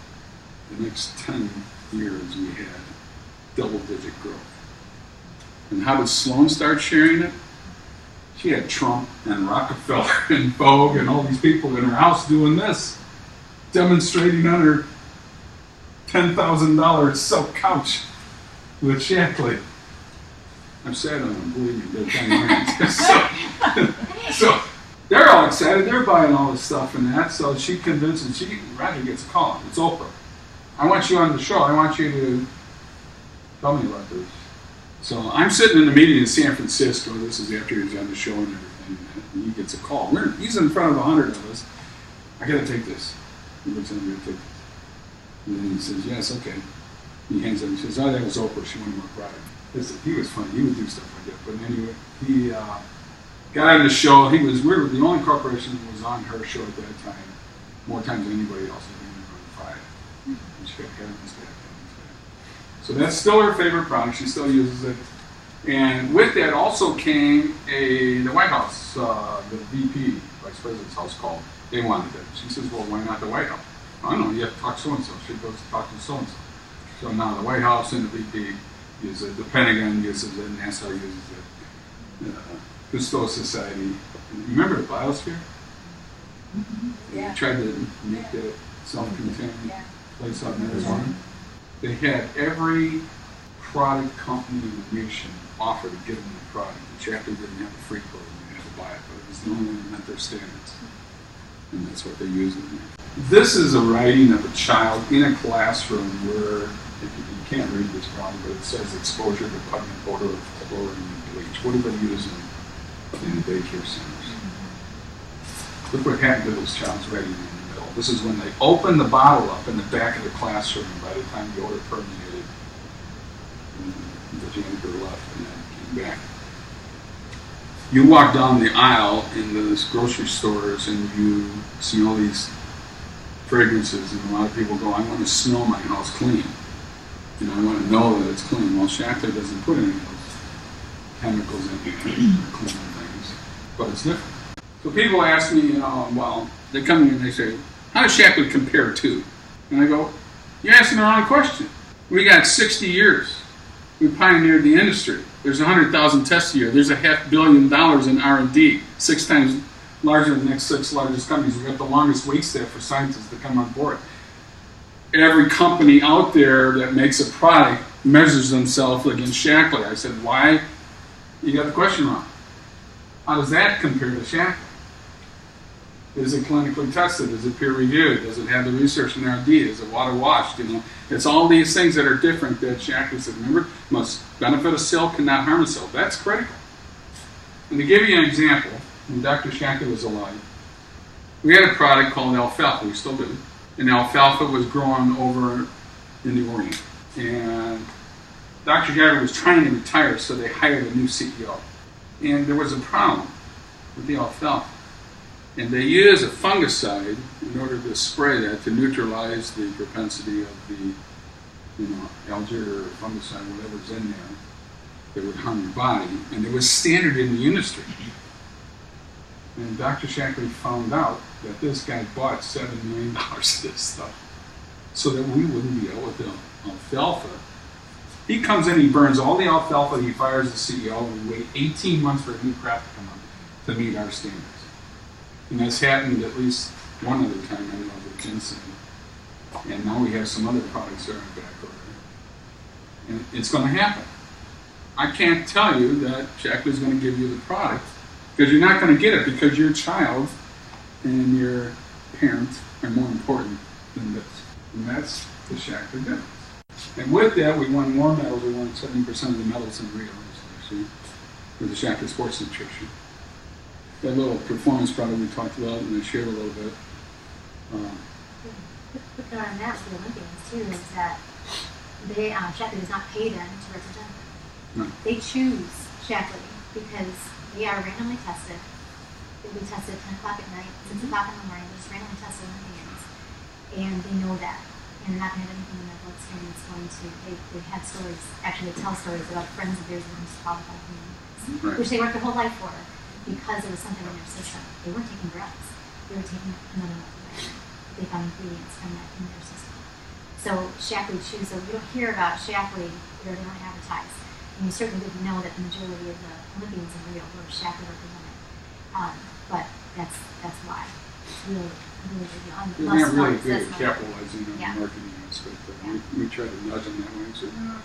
the next 10 years, we had double-digit growth. And how did Sloan start sharing it? She had Trump and Rockefeller and Vogue and all these people in her house doing this, demonstrating on her $10,000 silk couch with Shaklee. I'm sad on them, believe me, they're kind of so they're all excited, they're buying all this stuff and that, so she convinces, Roger gets a call, it's Oprah. I want you on the show, I want you to tell me about this. So I'm sitting in a meeting in San Francisco, this is after he's on the show and everything, and he gets a call. He's in front of 100 of us. I gotta take this. He looks at me, I gotta take this. And then he says, yes, okay. He hangs up and says, oh, that was Oprah, she wanted more product. He was funny, he would do stuff like that. But anyway, he got on the show. We were the only corporation that was on her show at that time, more times than anybody else. I think 5. And she got Kevin's back. So that's still her favorite product. She still uses it. And with that also came the White House, the VP, Vice President's house called. They wanted it. She says, well, why not the White House? I don't know, you have to talk so-and-so. She goes to talk to so-and-so. So now the White House and the VP use it. The Pentagon uses it. NASA uses it. Cousteau Society. You remember the biosphere? Mm-hmm. They tried to make that self-contained place out in Arizona. They had every product company in the nation offer to give them the product. The Shaklee didn't have a free program, you had to buy it, but it was the only one that met their standards. And that's what they used in there. This is a writing of a child in a classroom where, you can't read this probably, but it says exposure to pungent odor of chlorine and bleach. What are they using in the daycare centers? Look what happened to this child's writing in the middle. This is when they opened the bottle up in the back of the classroom, and by the time the odor permeated, the janitor left and then came back. You walk down the aisle in those grocery stores and you see all these fragrances, and a lot of people go, I want to smell my house clean. You know, I want to know that it's clean. Well, Shaklee doesn't put any of those chemicals in here to clean things, but it's different. So people ask me, you know, well, they come in and they say, how does Shaklee compare to? And I go, you're asking the wrong question. We got 60 years. We pioneered the industry. There's 100,000 tests a year. There's $500 million in R&D, 6 times larger than the next 6 largest companies. We've got the longest wait staff for scientists to come on board. Every company out there that makes a product measures themselves against Shaklee. I said, why? You got the question wrong. How does that compare to Shaklee? Is it clinically tested? Is it peer reviewed? Does it have the research and R&D? Is it water washed? You know, it's all these things that are different that Shaklee said. Remember, must benefit a cell, cannot harm a cell. That's critical. And to give you an example, when Dr. Shaklee was alive, we had a product called alfalfa. We still do. And alfalfa was grown over in the Orient. And Dr. Shaklee was trying to retire, so they hired a new CEO. And there was a problem with the alfalfa. And they use a fungicide in order to spray that to neutralize the propensity of the, you know, algae or fungicide, whatever's in there, that would harm your body. And it was standard in the industry. And Dr. Shaklee found out that this guy bought $7 million of this stuff so that we wouldn't deal with the alfalfa. He comes in, he burns all the alfalfa, he fires the CEO, and we wait 18 months for a new crop to come up to meet our standards. And that's happened at least one other time I know with ginseng. And now we have some other products that are in back order. And it's going to happen. I can't tell you that Shaklee is going to give you the product because you're not going to get it because your child and your parent are more important than this. And that's the Shaklee difference. And with that, we won more medals. We won 70% of the medals in Rio this year with the Shaklee Sports Nutrition. That little performance product we talked about and I shared a little bit. Put that on that for the Olympians too is that they Shaklee does not pay them to represent them. No. They choose Shaklee because they are randomly tested. They'll be tested at 10 o'clock at night, 6 o'clock in the morning. They're just randomly tested Olympians, and they know that. And they're not going to have anything in their bloodstream that's going to. They have stories. Actually, they tell stories about friends of theirs who used to qualify for the Olympics, Right. which they worked their whole life for. Because there was something in their system. They weren't taking drugs. They were taking another multivitamin. They found ingredients from that in their system. So Shaklee chooses, so you don't hear about Shaklee, they don't advertise. And you certainly didn't know that the majority of the Olympians in Rio were Shaklee represented. But that's why. It's really on the We're not really plus good at points, capitalizing on Yeah. the marketing aspect. Yeah. We try to nudge them that way and say, no,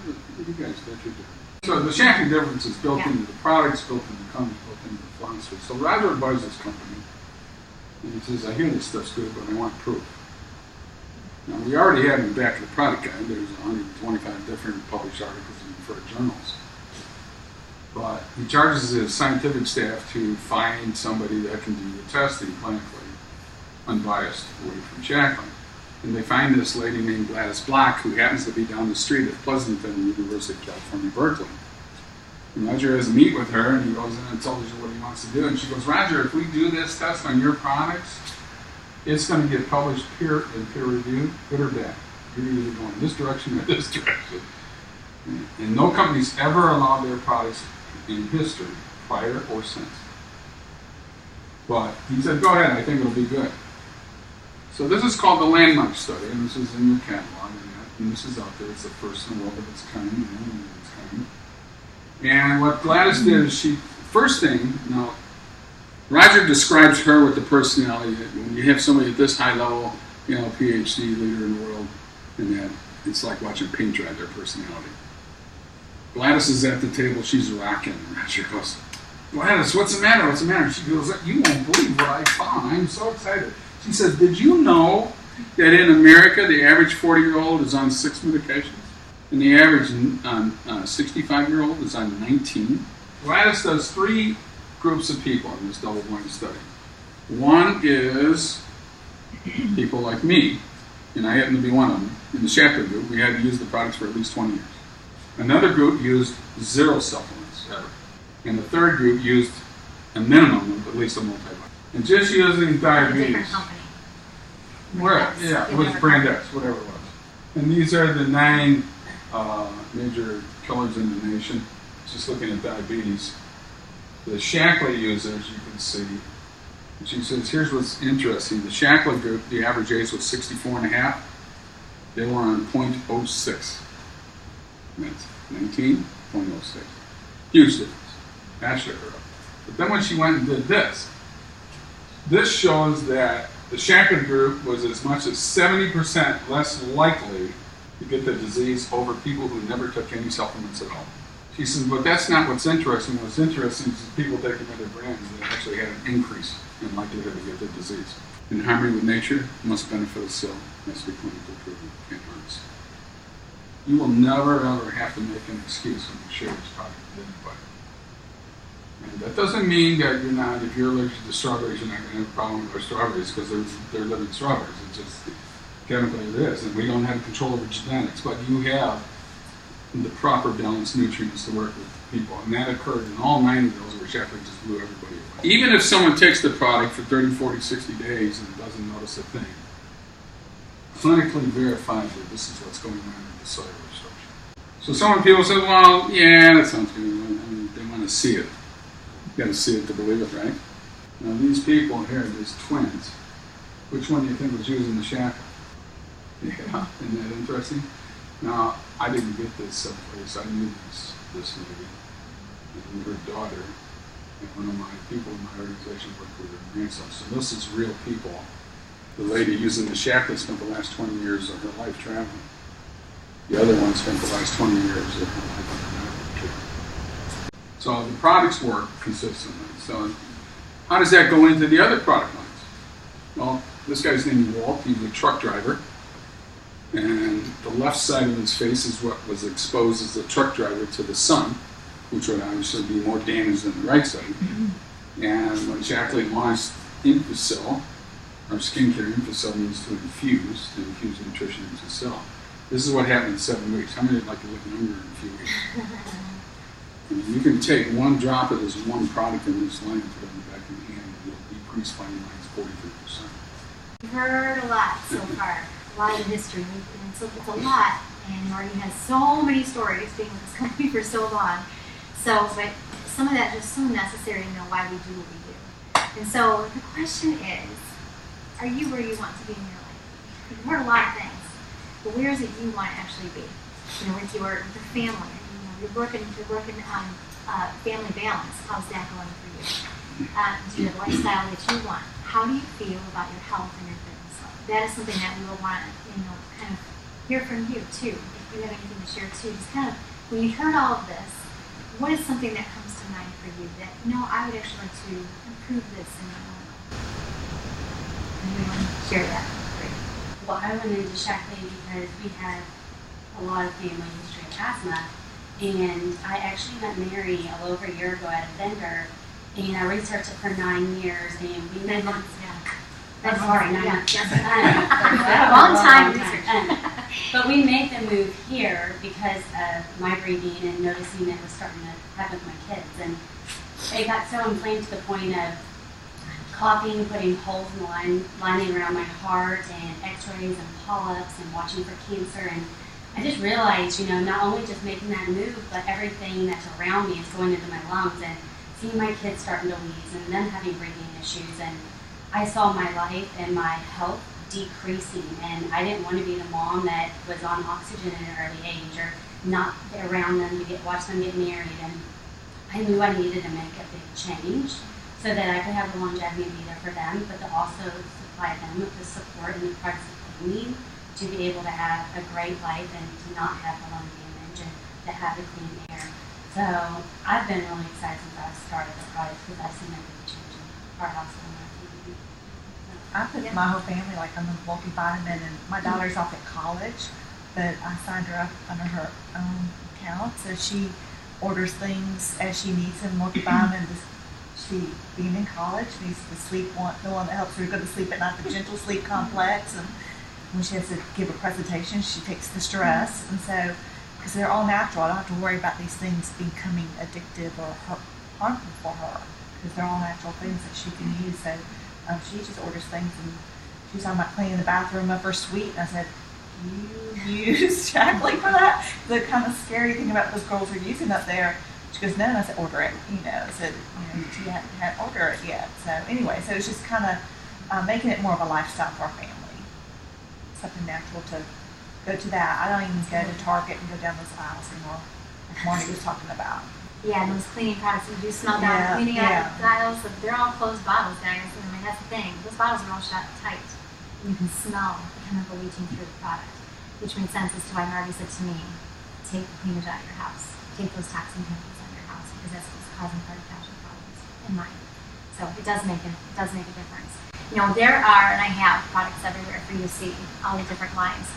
you guys, that's your difference. So the Shaklee difference is built Yeah. into the products, built into the company, built into the philosophy. So Roger buys this company, and he says, I hear this stuff's good, but I want proof. Now, we already have in the back of the product guide, there's 125 different published articles in referred journals. But he charges his scientific staff to find somebody that can do the testing clinically, unbiased, away from Shaklee. And they find this lady named Gladys Block, who happens to be down the street at Pleasanton, University of California, Berkeley. And Roger has a meet with her, and he goes in and tells her what he wants to do. And she goes, Roger, if we do this test on your products, it's going to get published peer review, good or bad. You're either going this direction or this direction. And no company's ever allowed their products in history, prior or since. But he said, go ahead, I think it'll be good. So this is called the landmark study, and this is in your catalog, and this is out there. It's the first in the world of its kind, And what Gladys did is first thing, now, Roger describes her with the personality. When you have somebody at this high level, you know, PhD leader in the world, and that, it's like watching paint dry their personality. Gladys is at the table, she's rocking. Roger goes, Gladys, what's the matter? What's the matter? She goes, you won't believe what I found. I'm so excited. She says, did you know that in America, the average 40-year-old is on 6 medications? And the average 65-year-old is on 19? Gladys does 3 groups of people in this double-blind study. One is people like me, and I happen to be one of them. In the Shaklee group, we had to use the products for at least 20 years. Another group used 0 supplements ever. And the third group used a minimum of at least a multivitamin. And just using diabetes. Different company. Where? X. Yeah, it They've was never brand covered. X, whatever it was. And these are the 9 major killers in the nation. Just looking at diabetes. The Shaklee users, you can see. And she says, here's what's interesting. The Shaklee group, the average age was 64 and a half. They were on 0.06 minutes. 19.06. Huge difference. That shook her up. But then when she went and did this shows that the Shaklee group was as much as 70% less likely to get the disease over people who never took any supplements at all. She says, but that's not what's interesting. What's interesting is people taking other brands that actually had an increase in likelihood to get the disease. In harmony with nature, must benefit us so, must be clinically proven, can't harm us. You will never ever have to make an excuse when you share this product with anybody. And that doesn't mean that you're not, if you're allergic to strawberries, you're not going to have a problem with our strawberries because they're living strawberries. It's just chemically it is. And we don't have control over genetics, but you have the proper balanced nutrients to work with people. And that occurred in all 9 of those where Shaklee just blew everybody away. Even if someone takes the product for 30, 40, 60 days and doesn't notice a thing, clinically verified that this is what's going on in the cellular structure. So some people say, well, yeah, that sounds good. I mean, they want to see it. You got to see it to believe it, right? Now these people here, these twins, which one do you think was using the Shaklee? Yeah, isn't that interesting? Now, I didn't get this someplace. I knew this lady and her daughter, and one of my people in my organization worked with her grandson. So this is real people. The lady using the Shaklee spent the last 20 years of her life traveling. The other one spent the last 20 years of her life on her medical treatment. So the products work consistently. So how does that go into the other product lines? Well, this guy's named Walt. He's a truck driver. And the left side of his face is what was exposed as a truck driver to the sun, which would obviously be more damaged than the right side. And when Shaklee launched Infusil, our skincare Infusil means to infuse nutrition into the cell. This is what happened in 7 weeks. How many would like to look younger in a few weeks? I mean, you can take 1 drop of this one product in this line and put it in the back of your hand, and you'll decrease fine lines 43%. We've heard a lot so far, a lot of history, and so it's a lot. And Marty has so many stories being with this company for so long. So, but some of that is so necessary to know why we do what we do. And so the question is, are you where you want to be in your life? You've heard a lot of things, but where is it you want to actually be? You know, with your family. You're working on family balance. How's that going for you? Do you have a lifestyle that you want? How do you feel about your health and your fitness level? That is something that we will want to, kind of hear from you too. If you have anything to share too, just kind of when you heard all of this, what is something that comes to mind for you that I would actually like to improve this in my own life? And we want to share that. Great. Well, I went into Shaklee because we had a lot of family history of asthma. And I actually got married a little over a year ago at a vendor, and I researched it for 9 years, and we made them. I'm sorry, 9 months. Yes. Long time research. But we made them move here because of my breathing and noticing it was starting to happen with my kids, and it got so inflamed to the point of coughing, putting holes in the lining around my heart, and X-rays and polyps, and watching for cancer. And I just realized, not only just making that move, but everything that's around me is going into my lungs, and seeing my kids starting to wheeze and them having breathing issues. And I saw my life and my health decreasing, and I didn't want to be the mom that was on oxygen at an early age or not around them to watch them get married. And I knew I needed to make a big change so that I could have the longevity and be there for them, but to also supply them with the support and the products that they need to be able to have a great life and to not have the lung damage and to have the clean air. So I've been really excited since I started the product because I've seen a big change in our household and our community. I put my whole family on the multivitamin, and my daughter's off at college, but I signed her up under her own account, so she orders things as she needs them. Multivitamin, she being in college needs the the one that helps her go to sleep at night, the Gentle Sleep Complex, and when she has to give a presentation, she takes the stress, and so because they're all natural, I don't have to worry about these things becoming addictive or harmful for her because they're all natural things that she can use. So she just orders things, and she was talking about cleaning the bathroom of her suite, and I said, you use Shaklee for that? The kind of scary thing about those girls are using up there. She goes, no, and I said, order it. I said, she hadn't ordered it yet. So anyway, so it's just kind of making it more of a lifestyle for our family. Something natural to go to that. I don't even go to Target and go down those aisles anymore, like Marty was talking about. Yeah, and those cleaning products, you do smell down cleaning out the aisles, they're all closed bottles, guys. I mean, that's the thing. Those bottles are all shut tight. You can smell the chemical leaching through the product, which made sense as to why Marty said to me, take the cleaners out of your house. Take those toxin chemicals out of your house, because that's what's causing cardiovascular problems in mine. So it does make a difference. There are, and I have products everywhere for you to see, all the different lines.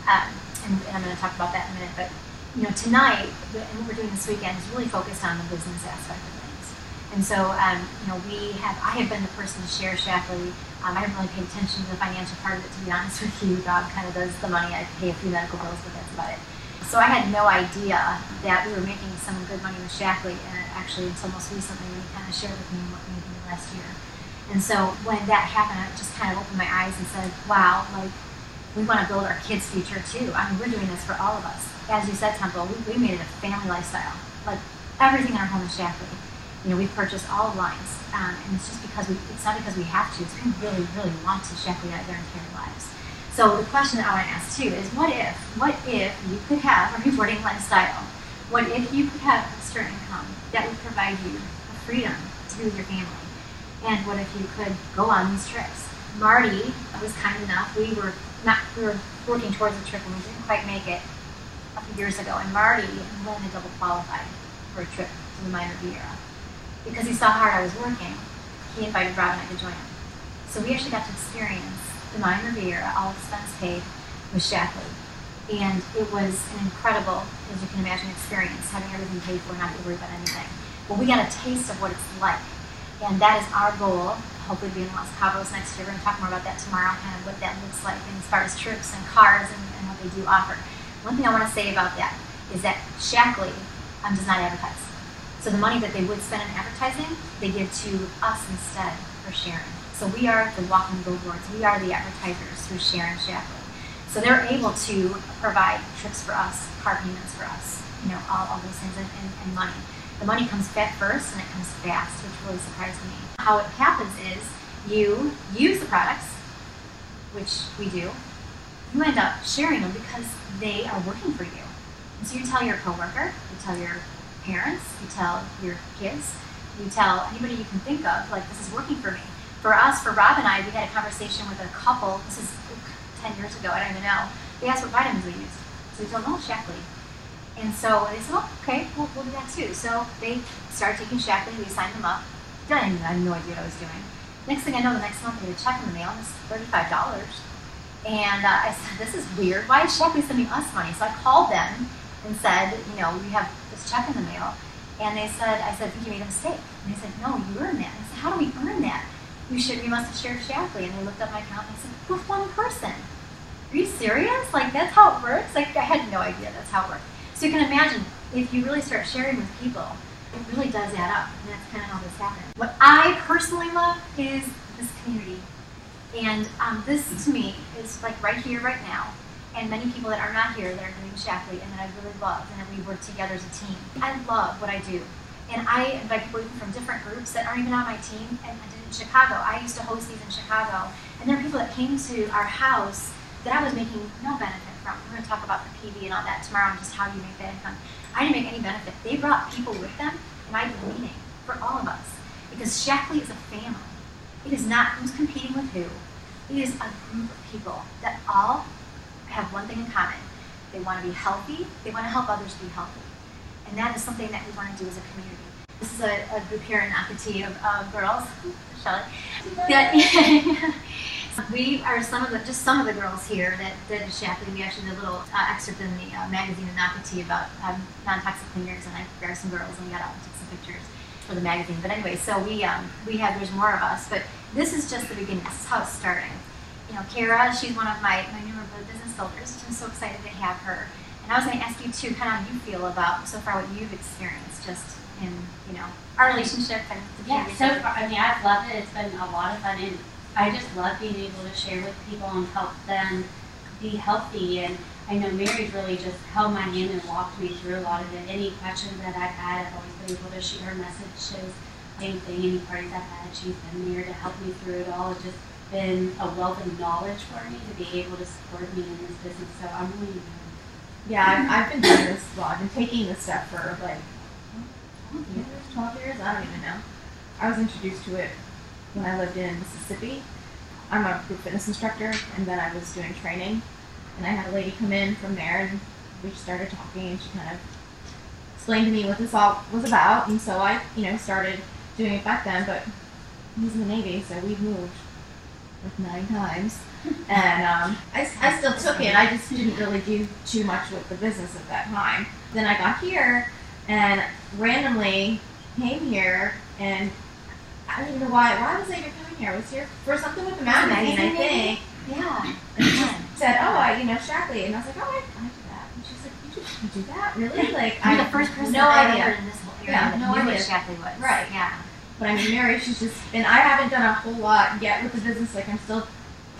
And I'm going to talk about that in a minute, but tonight, and what we're doing this weekend is really focused on the business aspect of things. And so, I have been the person to share Shaklee. I haven't really paid attention to the financial part of it, to be honest with you. Bob kind of does the money. I pay a few medical bills, but that's about it. So I had no idea that we were making some good money with Shaklee, and actually until most recently when he kind of shared with me what we did last year. And so when that happened, I just kind of opened my eyes and said, wow, like, we want to build our kids' future too. I mean, we're doing this for all of us. As you said, Temple, we made it a family lifestyle. Like, everything in our home is Shaklee. We've purchased all lines, and it's just because it's not because we have to, it's because we really, really want to Shaklee out their entire lives. So the question that I want to ask too is, what if you could have a rewarding lifestyle? What if you could have extra income that would provide you the freedom to be with your family? And what if you could go on these trips? Marty was kind enough. We were working towards a trip and we didn't quite make it a few years ago. And Marty only double qualified for a trip to the Minor Riviera. Because he saw how hard I was working, he invited Rob and I to join him. So we actually got to experience the Minor Riviera, all expense paid, with Shaklee. And it was an incredible, as you can imagine, experience, having everything paid for, not to worry about anything. But we got a taste of what it's like. And that is our goal, hopefully to be in Los Cabos next year. We're going to talk more about that tomorrow, kind of what that looks like as far as trips and cars and what they do offer. One thing I want to say about that is that Shaklee does not advertise. So the money that they would spend on advertising, they give to us instead for sharing. So we are the walking billboards. We are the advertisers through sharing Shaklee. So they're able to provide trips for us, car payments for us, all those things, and money. The money comes first, and it comes fast, which really surprised me. How it happens is you use the products, which we do. You end up sharing them because they are working for you. And so you tell your coworker, you tell your parents, you tell your kids, you tell anybody you can think of, like, this is working for me. For us, for Rob and I, we had a conversation with a couple, this is 10 years ago, I don't even know. They asked what vitamins we used. So we told them, Shaklee. And so they said, okay, we'll do that too. So they started taking Shaklee, we signed them up. I had no idea what I was doing. Next thing I know, the next month I get a check in the mail, and it's $35. And I said, this is weird. Why is Shaklee sending us money? So I called them and said, we have this check in the mail. And I said, I think you made a mistake. And they said, no, you earned that. And I said, how do we earn that? You must have shared Shaklee. And they looked up my account and they said, with one person. Are you serious? Like, that's how it works? Like, I had no idea that's how it worked. So you can imagine, if you really start sharing with people, it really does add up. And that's kind of how this happened. What I personally love is this community. And this, to me, is like right here, right now. And many people that are not here that are doing Shaklee and that I really love, and that we work together as a team. I love what I do. And I invite people even from different groups that aren't even on my team. And I did it in Chicago. I used to host these in Chicago. And there are people that came to our house that I was making no benefit from. We're going to talk about the PV and all that tomorrow and just how you make that income. I didn't make any benefit. They brought people with them, and I did a meeting for all of us. Because Shaklee is a family. It is not who's competing with who. It is a group of people that all have one thing in common. They want to be healthy. They want to help others be healthy. And that is something that we want to do as a community. This is a group here in Akati of girls. Shelley. We are some of the girls here that did Shaklee. We actually did a little excerpt in the magazine in Akati about non-toxic cleaners, and I grabbed some girls and we got out and took some pictures for the magazine. But anyway, so there's more of us, but this is just the beginning. This is how it's starting. Kara, she's one of my newer business builders. I'm so excited to have her. And I was going to ask you too, kind of how you feel about so far what you've experienced just in, our relationship and the so far, I've loved it. It's been a lot of fun, and I just love being able to share with people and help them be healthy. And I know Mary's really just held my hand and walked me through a lot of it. Any questions that I've had, I've always been able to shoot her messages. Same thing, any parties I've had, she's been there to help me through it all. It's just been a wealth of knowledge for me to be able to support me in this business. So I'm really Yeah, I've been doing this, well, I've been taking this stuff for like 12 years, I don't even know. I was introduced to it when I lived in Mississippi. I'm a group fitness instructor, and then I was doing training, and I had a lady come in from there, and we started talking, and she kind of explained to me what this all was about, and so I, started doing it back then, but he's in the Navy, so we've moved like 9 times, and I still took it. I just didn't really do too much with the business at that time. Then I got here, and randomly came here, and I don't even know why was I even coming here? I was here for something with the magazine, I think. Yeah. And she said, Shaklee, and I was like, I do that. And she's like, you do that? Really? Like, You're the first person no I've ever idea. heard in this whole area that knew what Shaklee was. Right. Yeah. But I mean, Mary, she's just, and I haven't done a whole lot yet with the business. Like, I'm still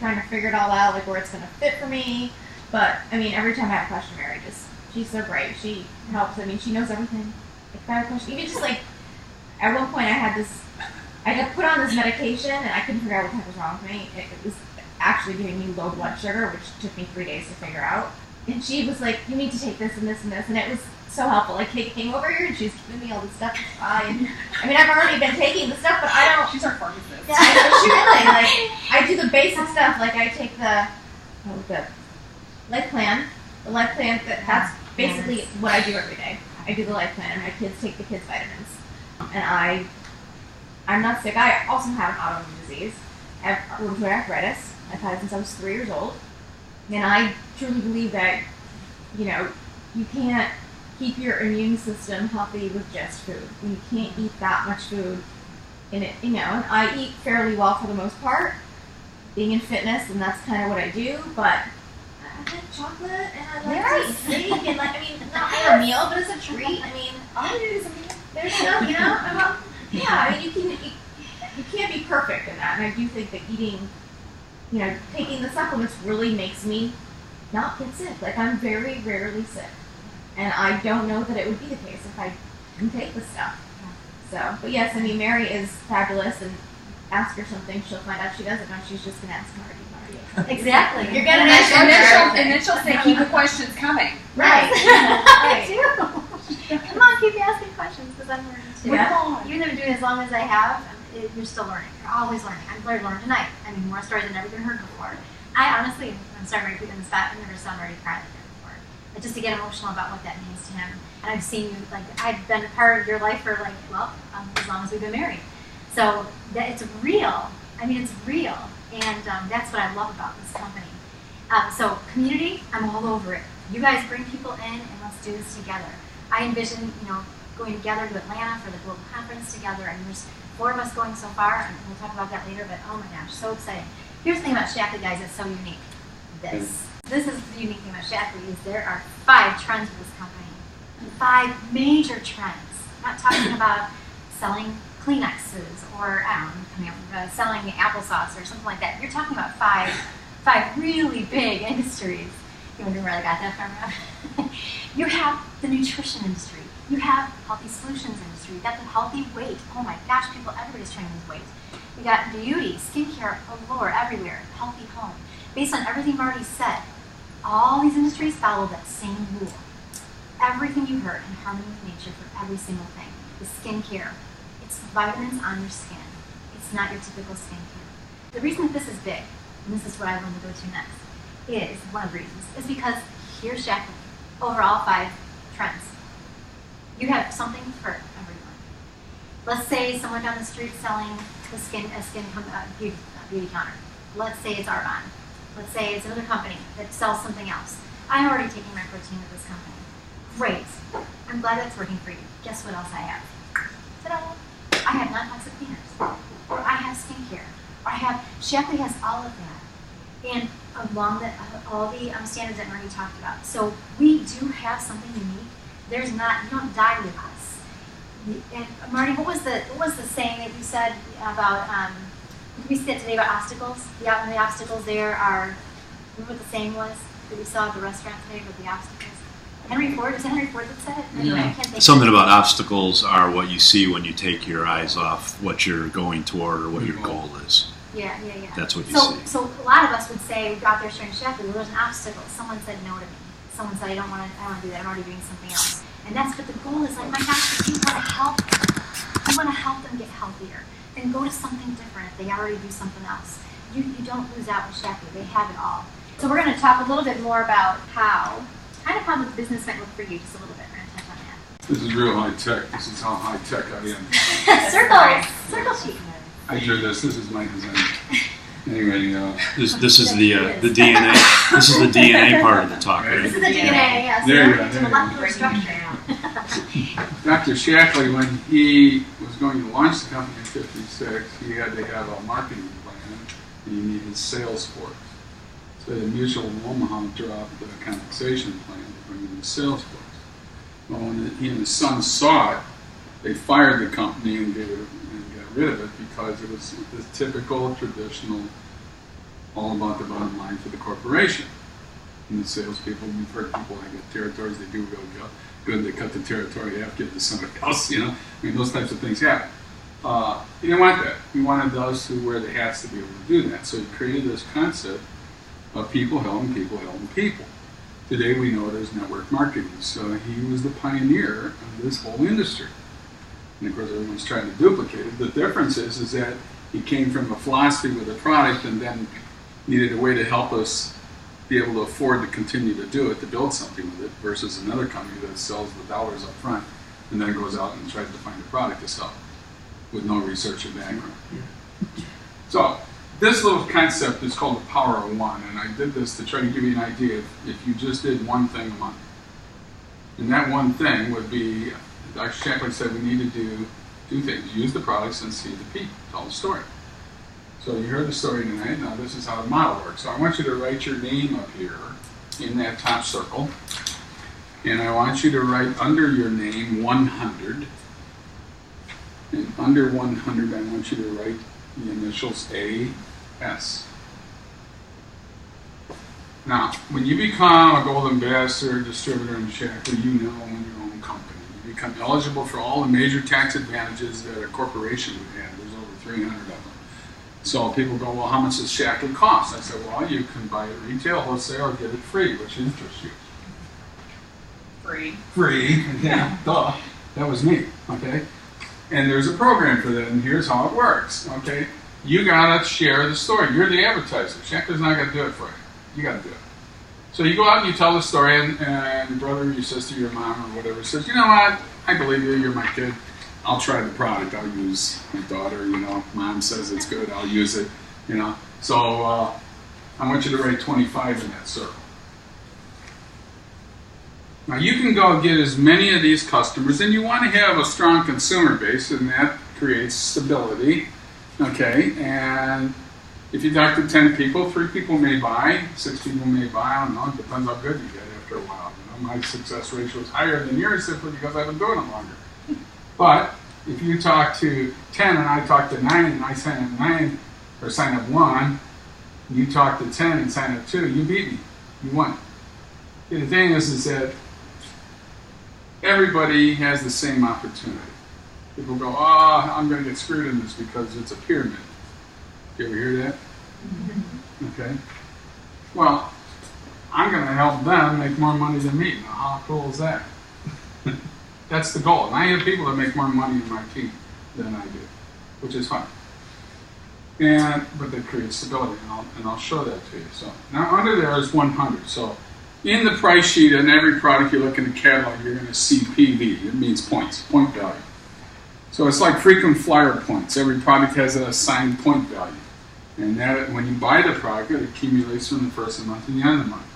trying to figure it all out, like where it's going to fit for me. But I mean, every time I have a question, Mary she's so great. She helps. I mean, she knows everything. If I have a question, even just like, at one point I got put on this medication, and I couldn't figure out what the heck was wrong with me. It was actually giving me low blood sugar, which took me 3 days to figure out. And she was like, you need to take this and this and this, and it was so helpful. Like, Kate came over here, and she was giving me all this stuff to try. And I mean, I've already been taking the stuff, but I don't. She's our pharmacist. Yeah, she really, I do the basic stuff. Like, I take the life plan. The life plan, that's basically what I do every day. I do the life plan, and my kids take the kids' vitamins. And I'm not sick. I also have an autoimmune disease. I have rheumatoid arthritis. I've had it since I was 3 years old. And I truly believe that, you can't keep your immune system healthy with just food. You can't eat that much food in it, and I eat fairly well for the most part, being in fitness, and that's kind of what I do, but I like chocolate, and I like to eat steak, and not for a meal, but as a treat. I mean, all it is, there's stuff, you can't be perfect in that, and I do think that eating, taking the supplements really makes me not get sick. Like, I'm very rarely sick, and I don't know that it would be the case if I didn't take the stuff. So, but yes, Mary is fabulous, and ask her something, she'll find out she doesn't know, she's just going to ask Marty. Exactly. You're going to and then she'll say, keep the questions coming. Right. I do. Come on, keep asking questions, because I'm learning too. Yeah. Even though I've been doing it as long as I have, you're still learning. You're always learning. I'm learning tonight. More stories I've never even heard before. I honestly, I'm sorry to put you on the spot, I've never saw Marty cry like that before. But just to get emotional about what that means to him. And I've seen you, I've been a part of your life for as long as we've been married. So that it's real. It's real. And that's what I love about this company. So community, I'm all over it. You guys bring people in, and let's do this together. I envision, going together to Atlanta for the global conference together. And there's 4 of us going so far, and we'll talk about that later. But oh my gosh, so exciting! Here's the thing about Shaklee, guys, that's so unique. This is the unique thing about Shaklee is there are 5 trends with this company. 5 major trends. I'm not talking about selling Kleenexes or selling applesauce or something like that. You're talking about 5 really big industries. You wonder where I got that from? You have the nutrition industry. You have healthy solutions industry. You got the healthy weight. Oh my gosh, everybody's trying to lose weight. You got beauty, skincare, allure, everywhere. Healthy home. Based on everything Marty said, all these industries follow that same rule. Everything you heard in harmony with nature for every single thing. The skincare. It's vitamins on your skin. It's not your typical skincare. The reason that this is big, and this is what I want to go to next, is one of the reasons, is because here's Shaklee. Overall 5 trends. You have something for everyone. Let's say someone down the street selling a beauty counter. Let's say it's Arbonne. Let's say it's another company that sells something else. I'm already taking my protein at this company. Great. I'm glad that's working for you. Guess what else I have? Ta-da! I have non-toxic cleaners. Or I have skincare. Or Shaklee has all of that. And along all the standards that Marty talked about. So we do have something unique. You don't die with us. And Marty, what was the saying that you said about We said today about obstacles. The obstacles there are, remember what the saying was that we saw at the restaurant today with the obstacles? Henry Ford, was it Henry Ford that said it? Anyway, I can't think Something of it. about obstacles are what you see when you take your eyes off what you're going toward or what your goal is. Yeah. That's what you So, see. so a lot of us would say, we got there starting Shaklee, there was an obstacle. Someone said no to me. Someone said, I don't want to do that. I'm already doing something else. And that's what the goal is. Like, my gosh, if you want to help them, you want to help them get healthier, then go to something different if they already do something else. You don't lose out with Shaklee. They have it all. So we're going to talk a little bit more about how the business might look for you, just a little bit. We're going to touch on that. This is real high tech. This is how high tech I am. Circle sheet. I drew this. This is my design. Anyway, This is the DNA. This is the DNA part of the talk, This right? is the DNA, yes. There you go, It's a there you go. molecular structure. Dr. Shaklee, when he was going to launch the company in '56, he had to have a marketing plan, and he needed sales force. So the Mutual of Omaha dropped the compensation plan to bring in the sales force. Well, when he and his son saw it, they fired the company and got rid of it because it was the typical, traditional, all about the bottom line for the corporation. And the salespeople, we've heard people that get territories, they do real good, they cut the territory half, give it to somebody else, you know? I mean, those types of things happen. He didn't want that. He wanted those who wear the hats to be able to do that. So he created this concept of people helping people helping people. Today we know it as network marketing. So he was the pioneer of this whole industry. And of course everyone's trying to duplicate it. The difference is that he came from a philosophy with a product and then needed a way to help us be able to afford to continue to do it, to build something with it, versus another company that sells the dollars up front and then goes out and tries to find a product to sell with no research or background. So this little concept is called the power of one, and I did this to try to give you an idea if you just did one thing a month. And that one thing would be, Dr. Shaklee said we need to do two things: use the products and see the people, tell the story. So you heard the story tonight. Now this is how the model works. So I want you to write your name up here in that top circle. And I want you to write under your name 100. And under 100, I want you to write the initials AS. Now, when you become a gold ambassador, distributor in Shaklee, you now own your own company. You become eligible for all the major tax advantages that a corporation would have. There's over 300 of them. So people go, well, how much does Shaklee cost? I said, well, you can buy it retail, wholesale, or get it free. Which interests you? Free. Free, yeah, duh. That was me, okay? And there's a program for that, and here's how it works, okay? You gotta share the story. You're the advertiser. Shaklee's not gonna do it for you. You gotta do it. So you go out and you tell the story, and your brother, your sister, your mom, or whatever says, you know what? I believe you. You're my kid. I'll try the product. I'll use my daughter, you know. Mom says it's good. I'll use it, you know. So I want you to write 25 in that circle. Now you can go get as many of these customers, and you want to have a strong consumer base, and that creates stability, okay? And if you talk to 10 people, 3 people may buy, 6 people may buy, I don't know, it depends how good you get after a while. You know, my success ratio is higher than yours simply because I've been doing it longer. But if you talk to 10 and I talk to 9 and I sign up 9 or sign up 1, and you talk to 10 and sign up 2, you beat me. You won. Okay, the thing is that everybody has the same opportunity. People go, oh, I'm going to get screwed in this because it's a pyramid. You ever hear that? Okay. Well, I'm going to help them make more money than me. Now, how cool is that? That's the goal. And I have people that make more money in my team than I do, which is fine. But that creates stability, and I'll show that to you. So now under there is 100. So in the price sheet in every product you look in the catalog, you're going to see PV. It means points, point value. So it's like frequent flyer points. Every product has an assigned point value. And that, when you buy the product, it accumulates from the first of the month to the end of the month.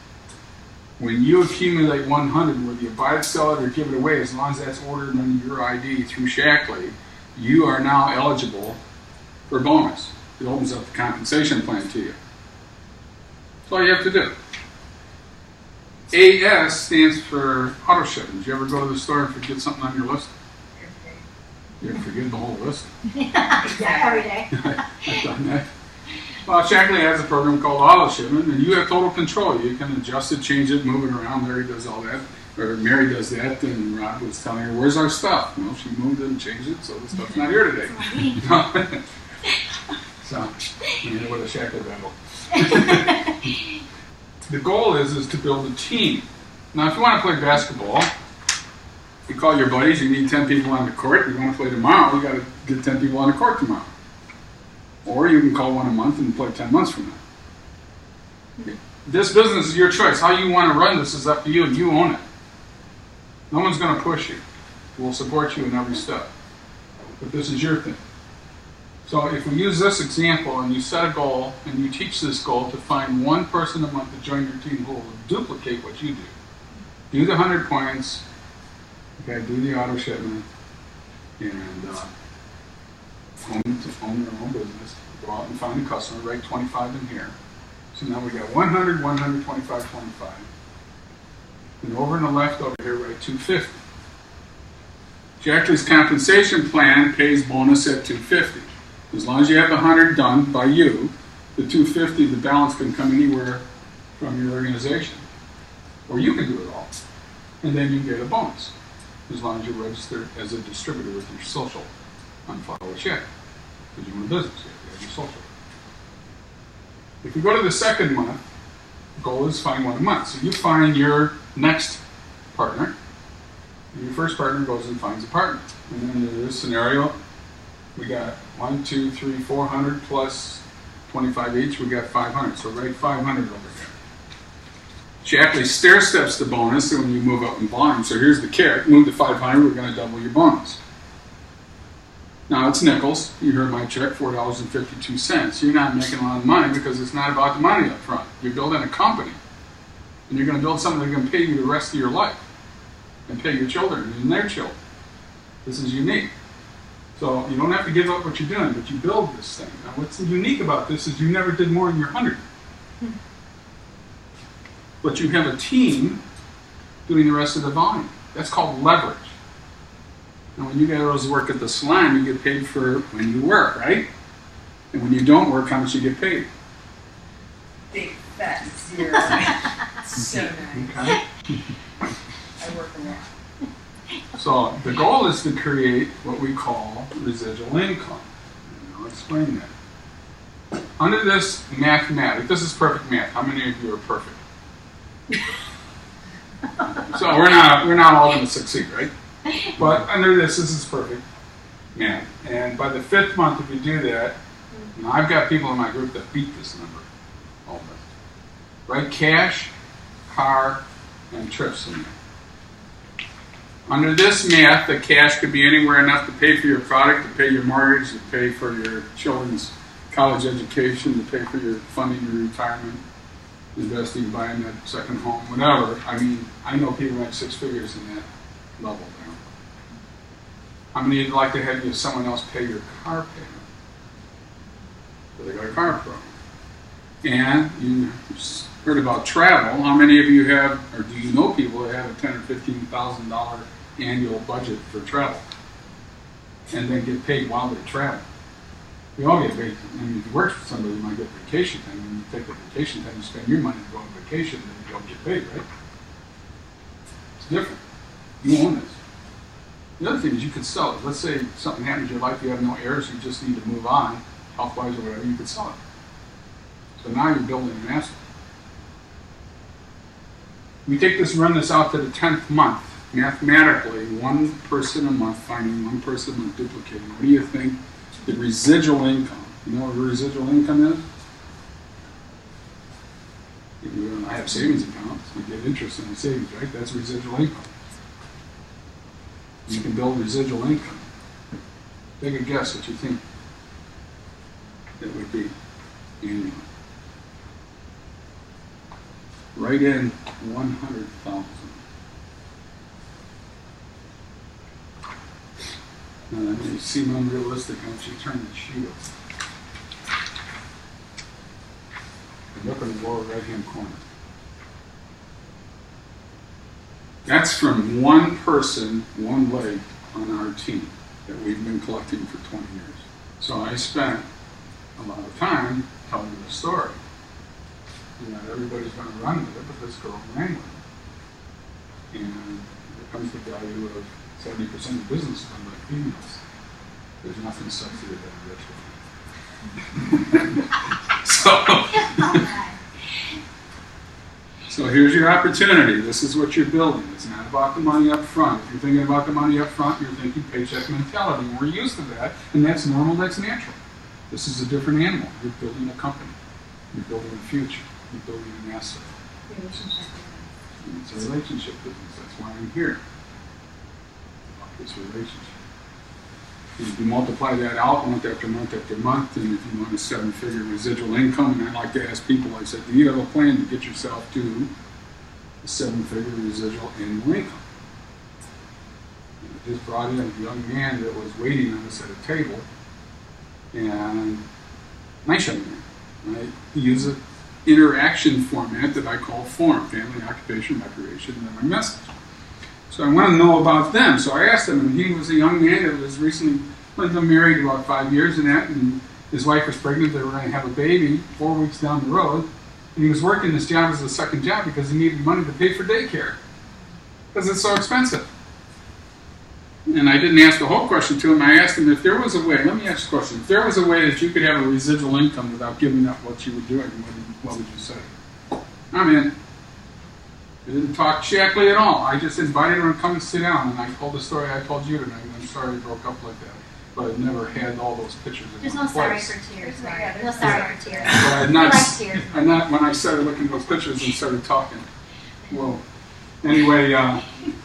When you accumulate 100, whether you buy it, sell it, or give it away, as long as that's ordered under your ID through Shaklee, you are now eligible for a bonus. It opens up the compensation plan to you. That's all you have to do. AS stands for auto shipment. Did you ever go to the store and forget something on your list? You ever forget the whole list? Yeah, every day. I've done that. Well, Shaklee has a program called auto shipment, and you have total control. You can adjust it, change it, move it around. Larry does all that, or Mary does that, and Rob was telling her, where's our stuff? Well, she moved it and changed it, so the stuff's not here today. So, you know what a Shaklee battle. The goal is to build a team. Now, if you want to play basketball, you call your buddies, you need 10 people on the court. You want to play tomorrow, you got to get 10 people on the court tomorrow. Or you can call one a month and play 10 months from now. This business is your choice. How you want to run this is up to you, and you own it. No one's going to push you. We'll support you in every step. But this is your thing. So if we use this example and you set a goal and you teach this goal to find one person a month to join your team who will duplicate what you do. Do the 100 points, okay, do the auto shipment, and own your own business. Go out and find a customer, write 25 in here. So now we got 100, 100, 25, 25. And over on the left over here, write 250. Shaklee's compensation plan pays bonus at 250. As long as you have the 100 done by you, the 250, the balance can come anywhere from your organization. Or you can do it all. And then you get a bonus, as long as you're registered as a distributor with your social on file with Shaklee. Because you own a business, you have your social. If you go to the second month, the goal is find one a month. So you find your next partner, and your first partner goes and finds a partner. And then in this scenario, we got 1, 2, 3, 400 plus 25 each, we got 500. So write 500 over there. Shaklee stair steps the bonus when you move up in volume. So here's the carrot, move to 500, we're going to double your bonus. Now it's nickels. You heard my check, $4.52. You're not making a lot of money because it's not about the money up front. You're building a company. And you're going to build something that's going to pay you the rest of your life. And pay your children and their children. This is unique. So you don't have to give up what you're doing, but you build this thing. Now what's unique about this is you never did more than your 100. But you have a team doing the rest of the volume. That's called leverage. Now, when you guys work at the salon, you get paid for when you work, right? And when you don't work, how much you get paid? Big fat zero. So nice. Okay. I work a lot. So the goal is to create what we call residual income. And I'll explain that. Under this mathematics, this is perfect math. How many of you are perfect? So we're not all going to succeed, right? But under this is perfect math. And by the 5th month, if you do that, now I've got people in my group that beat this number. Almost. Right? Cash, car, and trips in there. Under this math, the cash could be anywhere enough to pay for your product, to pay your mortgage, to pay for your children's college education, to pay for your funding your retirement, investing, buying that second home, whatever. I mean, I know people make 6 figures in that level there. How many of you would like to have someone else pay your car payment? So they got a car program. And you heard about travel. How many of you have, or do you know people that have a $10,000 or $15,000 annual budget for travel? And then get paid while they travel. We all get paid. I mean, if you work for somebody, you might get vacation time. When you take the vacation time, you spend your money to go on vacation, and you don't get paid, right? It's different. You own this. The other thing is you could sell it. Let's say something happens in your life, you have no heirs, you just need to move on, health-wise or whatever, you could sell it. So now you're building an asset. We take this and run this out to the 10th month. Mathematically, one person a month, finding one person a month, duplicating. What do you think the residual income? You know what residual income is? I have savings accounts. You get interest in the savings, right? That's residual income. You can build residual income. Take a guess what you think it would be annually. Write in 100,000. Now that may seem unrealistic once you turn the sheet over. And look in the lower right-hand corner. That's from one person, one leg on our team. that we've been collecting for 20 years. So I spent a lot of time telling the story. Not everybody's going to run with it, but this girl ran with it. And there comes the value of 70% of business done by females. There's nothing sexier than a rich woman. So here's your opportunity. This is what you're building. It's not about the money up front. If you're thinking about the money up front, you're thinking paycheck mentality. And we're used to that, and that's normal, that's natural. This is a different animal. You're building a company. You're building a future. You're building an asset. Relationship. It's a relationship business. That's why I'm here. About this relationship. If you multiply that out month after month after month, and if you want a 7-figure residual income, and I like to ask people, I said, do you have a plan to get yourself to a 7-figure residual annual income? And I just brought in a young man that was waiting on us at a table, and nice young man. Right? He uses an interaction format that I call FORM, family, occupation, recreation, and then my message. So I want to know about them. So I asked him, and he was a young man that was recently married about 5 years and that, and his wife was pregnant. They were going to have a baby 4 weeks down the road, and he was working this job as a second job because he needed money to pay for daycare because it's so expensive. And I didn't ask the whole question to him. I asked him if there was a way, let me ask the question, if there was a way that you could have a residual income without giving up what you were doing, what would you say? I'm in. I didn't talk Shaklee at all. I just invited him to come and sit down, and I told the story I told you tonight. I'm sorry it broke up like that, but I've never had all those pictures in There's one no sorry place. for tears. No sorry for tears. But I'm We not, like tears. I'm not, when I started looking at those pictures and started talking. Well, anyway,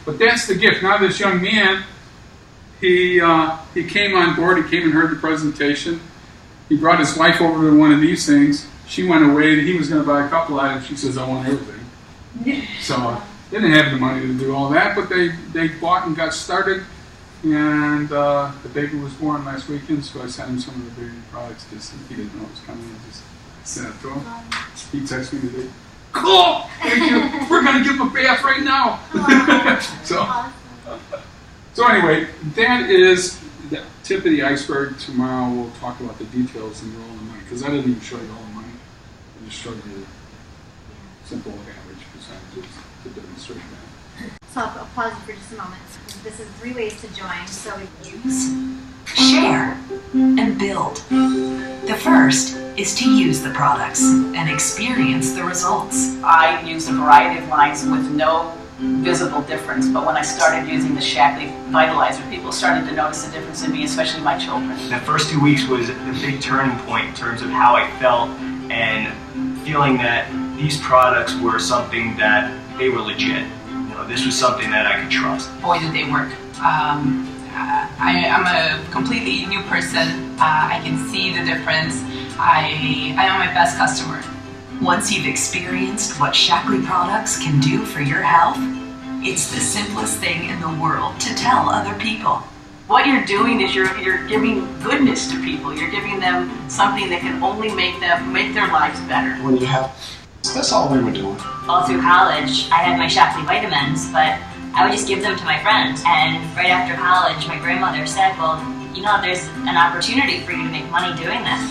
but that's the gift. Now this young man, he came on board. He came and heard the presentation. He brought his wife over to one of these things. She went away. He was going to buy a couple items. She says, I want everything. So they didn't have the money to do all that, but they bought and got started. And the baby was born last weekend, so I sent him some of the baby products. Just he didn't know it was coming. I just sent it to him. He texted me today. Cool! Thank you. We're going to give him a bath right now. So anyway, that is the tip of the iceberg. Tomorrow we'll talk about the details and roll the money, because I didn't even show you all the money. I just showed you simple average percentages to demonstrate that. So I'll pause you for just a moment. This is 3 ways to join. So we Use, share, and build. The first is to use the products and experience the results. I used a variety of lines with no visible difference, but when I started using the Shaklee Vitalizer, people started to notice a difference in me, especially my children. The first 2 weeks was a big turning point in terms of how I felt and feeling that these products were something that they were legit. You know, this was something that I could trust. Boy, did they work. I'm a completely new person. I can see the difference. I am my best customer. Once you've experienced what Shaklee products can do for your health, it's the simplest thing in the world to tell other people. What you're doing is you're giving goodness to people. You're giving them something that can only make their lives better. When you have, that's all we were doing. All through college, I had my Shaklee vitamins, but I would just give them to my friends. And right after college, my grandmother said, well, you know, there's an opportunity for you to make money doing this.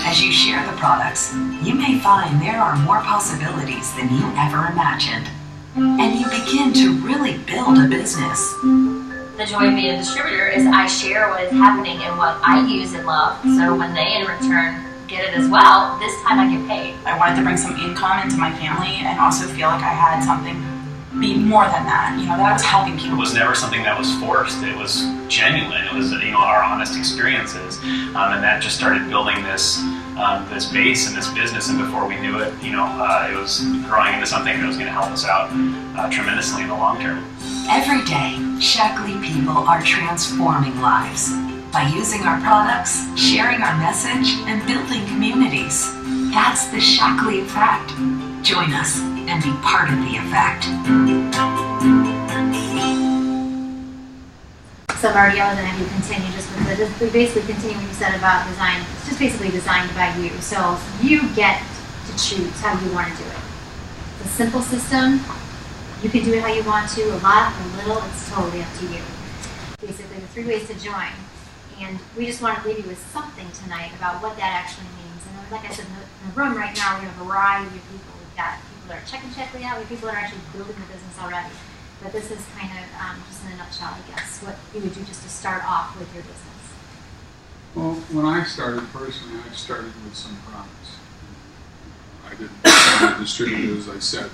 As you share the products, you may find there are more possibilities than you ever imagined. And you begin to really build a business. The joy of being a distributor is I share what is happening and what I use and love, so when they in return get it as well, this time I get paid. I wanted to bring some income into my family and also feel like I had something be more than that, you know, that I was helping people. It was never something that was forced. It was genuine. It was, you know, our honest experiences, and that just started building this this base and this business. And before we knew it, you know, it was growing into something that was going to help us out tremendously in the long term. Every day, Shaklee people are transforming lives by using our products, sharing our message, and building communities. That's the Shaklee effect. Join us and be part of the effect. So Marty, I was going to have you continue just with we basically continue what you said about design. It's just basically designed by you. So you get to choose how you want to do it. It's a simple system. You can do it how you want to, a lot, a little, it's totally up to you. Basically, the 3 ways to join. And we just wanted to leave you with something tonight about what that actually means. And like I said, in the room right now, we have a variety of people. We've got people that are checking Shaklee out. We have people that are actually building the business already. But this is kind of, just in a nutshell, I guess, what you would do just to start off with your business. Well, when I started personally, I started with some products. I didn't distribute it, as I said.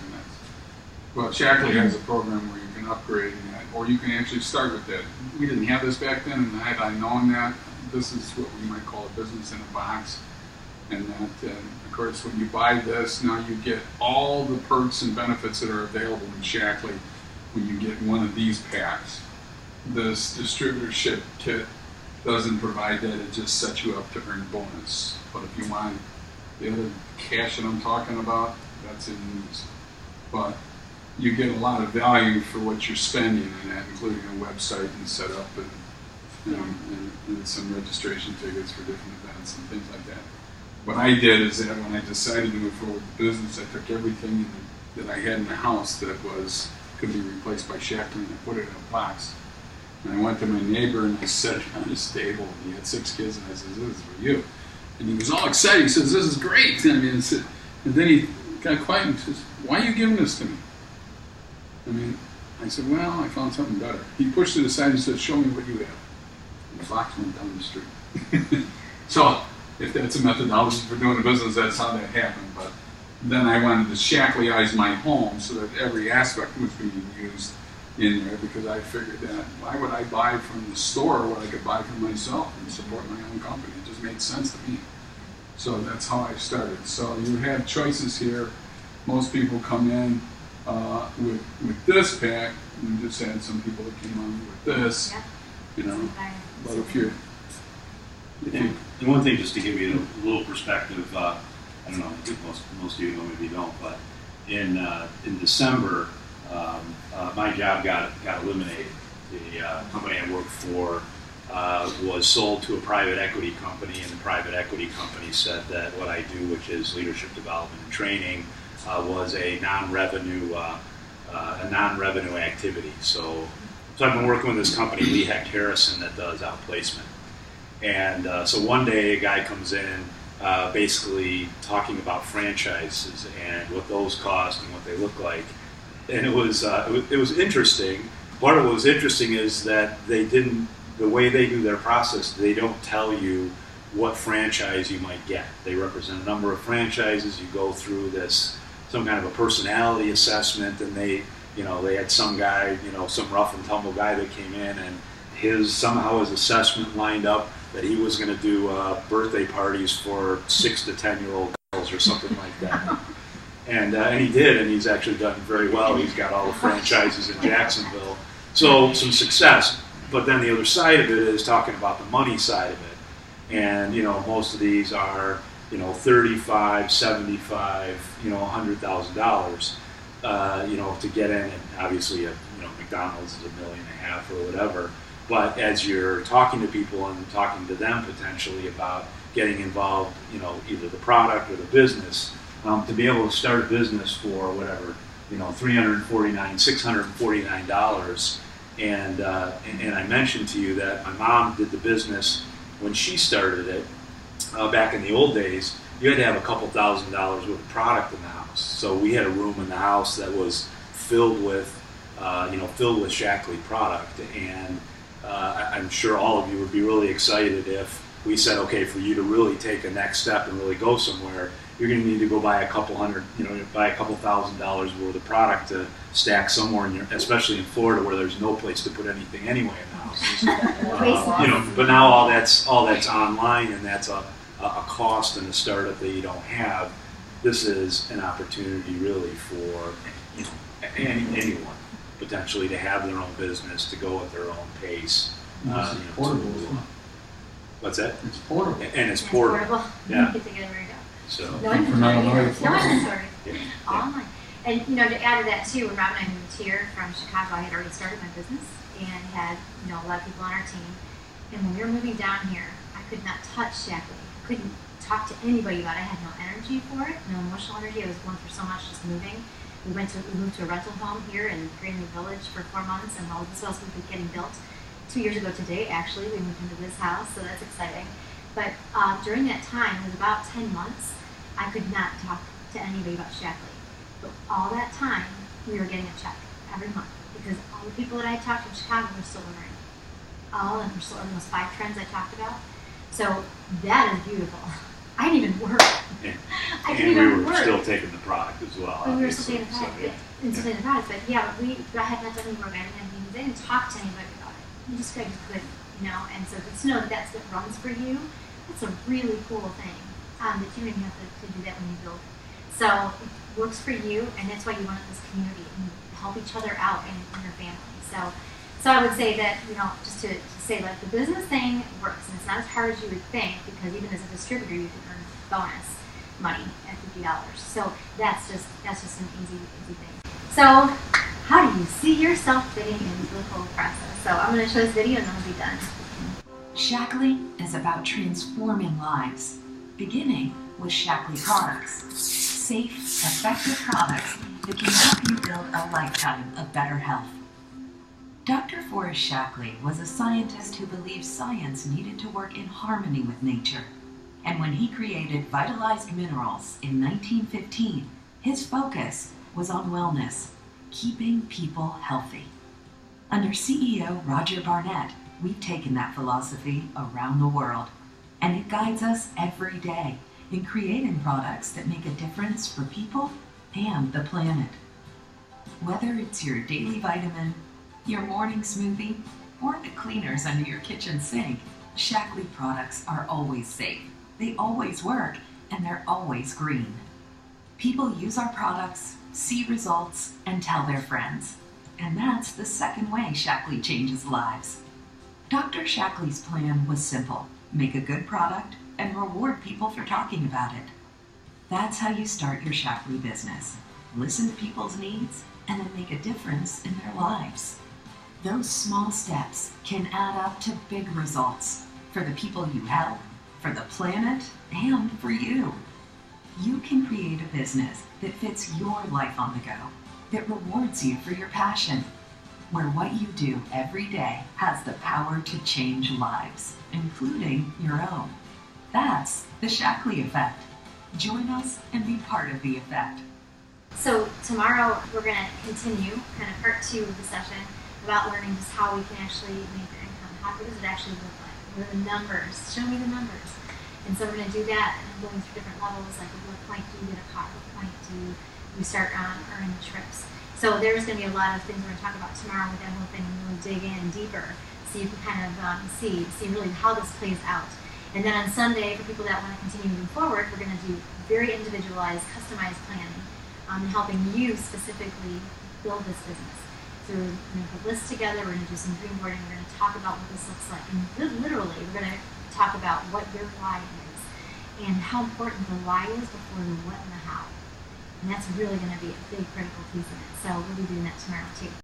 But Shaklee has a program where you can upgrade that, or you can actually start with that. We didn't have this back then, and had I known that, this is what we might call a business in a box. And that, of course, when you buy this, now you get all the perks and benefits that are available in Shaklee when you get one of these packs. This distributorship kit doesn't provide that, it just sets you up to earn bonus. But if you want the other cash that I'm talking about, that's in these. But you get a lot of value for what you're spending in that, including a website and setup and some registration tickets for different events and things like that. What I did is that when I decided to move forward with the business, I took everything that I had in the house that could be replaced by Shaklee and I put it in a box. And I went to my neighbor and I set it on his table. And he had 6 kids, and I said, "This is for you." And he was all excited. He says, "This is great." I mean, and then he got quiet and says, "Why are you giving this to me?" I said, "Well, I found something better." He pushed it aside and said, "Show me what you have." And the box went down the street. So, if that's a methodology for doing a business, that's how that happened. But then I wanted to Shakleyize my home so that every aspect was being used in there, because I figured that why would I buy from the store what I could buy from myself and support my own company? It just made sense to me. So that's how I started. So you have choices here. Most people come in with this pack. We just had some people that came on with this, you know. But if you and one thing, just to give you a little perspective, I don't know, I think most of you know, maybe you don't, but in December, my job got eliminated. The company I worked for was sold to a private equity company, and the private equity company said that what I do, which is leadership development and training, was a non-revenue activity. So I've been working with this company, Lee Hecht Harrison, that does outplacement. And so one day a guy comes in basically talking about franchises and what those cost and what they look like. And it was interesting. Part of what was interesting is that the way they do their process, they don't tell you what franchise you might get. They represent a number of franchises. You go through some kind of a personality assessment, and they had some guy, some rough and tumble guy that came in, and somehow his assessment lined up that he was going to do birthday parties for 6 to 10-year-old girls or something like that. And he did, and he's actually done very well. He's got all the franchises in Jacksonville. So some success. But then the other side of it is talking about the money side of it. And, most of these are, $35, $75, $100,000, to get in. And obviously, McDonald's is $1.5 million or whatever. But as you're talking to people and talking to them potentially about getting involved, either the product or the business, to be able to start a business for whatever, $349, $649, and I mentioned to you that my mom did the business when she started it back in the old days. You had to have a couple $1,000s worth of product in the house. So we had a room in the house that was filled with Shaklee product, and I'm sure all of you would be really excited if we said, okay, for you to really take a next step and really go somewhere, you're going to need to go buy a couple $1,000s worth of product to stack somewhere especially in Florida where there's no place to put anything anyway in the houses. But now all that's online, and that's a cost and a startup that you don't have. This is an opportunity really for anyone potentially to have their own business, to go at their own pace. It's portable. What's that? It's portable. And it's portable. Yeah. You get to get where you go. So. No inventory. Online. And to add to that too, when Rob and I moved here from Chicago, I had already started my business and had a lot of people on our team. And when we were moving down here, I could not touch Shaklee. I couldn't talk to anybody about it. I had no energy for it, no emotional energy. I was going through so much just moving. We moved to a rental home here in Greenleaf Village for 4 months, and all this was getting built. 2 years ago today, actually, we moved into this house, so that's exciting. But during that time, it was about 10 months, I could not talk to anybody about Shaklee. But all that time, we were getting a check every month because all the people that I talked to in Chicago were still learning. All of them were still in those 5 trends I talked about. So that is beautiful. I didn't even work. I didn't even work. Still taking the product as well. We were still taking the product, but yeah, but I had not done any work. I didn't talk to anybody about it. I just couldn't, you know. And so to know that that's what runs for you, that's a really cool thing. That you didn't have to do that when you build it. So it works for you, and that's why you want this community and help each other out in your family. So I would say that, you know, just to say, like, the business thing works, and it's not as hard as you would think, because even as a distributor, you can earn bonus money at $50. So that's just an easy thing. So how do you see yourself fitting into the whole process? So I'm going to show this video, and then we'll be done. Shaklee is about transforming lives, beginning with Shaklee products. Safe, effective products that can help you build a lifetime of better health. Dr. Forrest Shaklee was a scientist who believed science needed to work in harmony with nature. And when he created vitalized minerals in 1915, his focus was on wellness, keeping people healthy. Under CEO Roger Barnett, we've taken that philosophy around the world, and it guides us every day in creating products that make a difference for people and the planet. Whether it's your daily vitamin, your morning smoothie, or the cleaners under your kitchen sink, Shaklee products are always safe. They always work, and they're always green. People use our products, see results, and tell their friends. And that's the second way Shaklee changes lives. Dr. Shaklee's plan was simple: make a good product and reward people for talking about it. That's how you start your Shaklee business. Listen to people's needs and then make a difference in their lives. Those small steps can add up to big results for the people you help, for the planet, and for you. You can create a business that fits your life on the go, that rewards you for your passion, where what you do every day has the power to change lives, including your own. That's the Shaklee effect. Join us and be part of the effect. So tomorrow we're going to continue kind of part 2 of the session about learning just how we can actually make our income. How does it actually look like? What are the numbers? Show me the numbers. And so we're going to do that, and going through different levels, like at what point do you get a car? What point do you start earning trips? So there's going to be a lot of things we're going to talk about tomorrow with that whole thing, and we'll dig in deeper so you can kind of see really how this plays out. And then on Sunday, for people that want to continue moving forward, we're going to do very individualized, customized planning on helping you specifically build this business. So we're going to put lists together, we're going to do some dream boarding, we're going to talk about what this looks like. And literally, we're going to talk about what your why is and how important the why is before the what and the how. And that's really going to be a big critical piece of it. So we'll be doing that tomorrow too.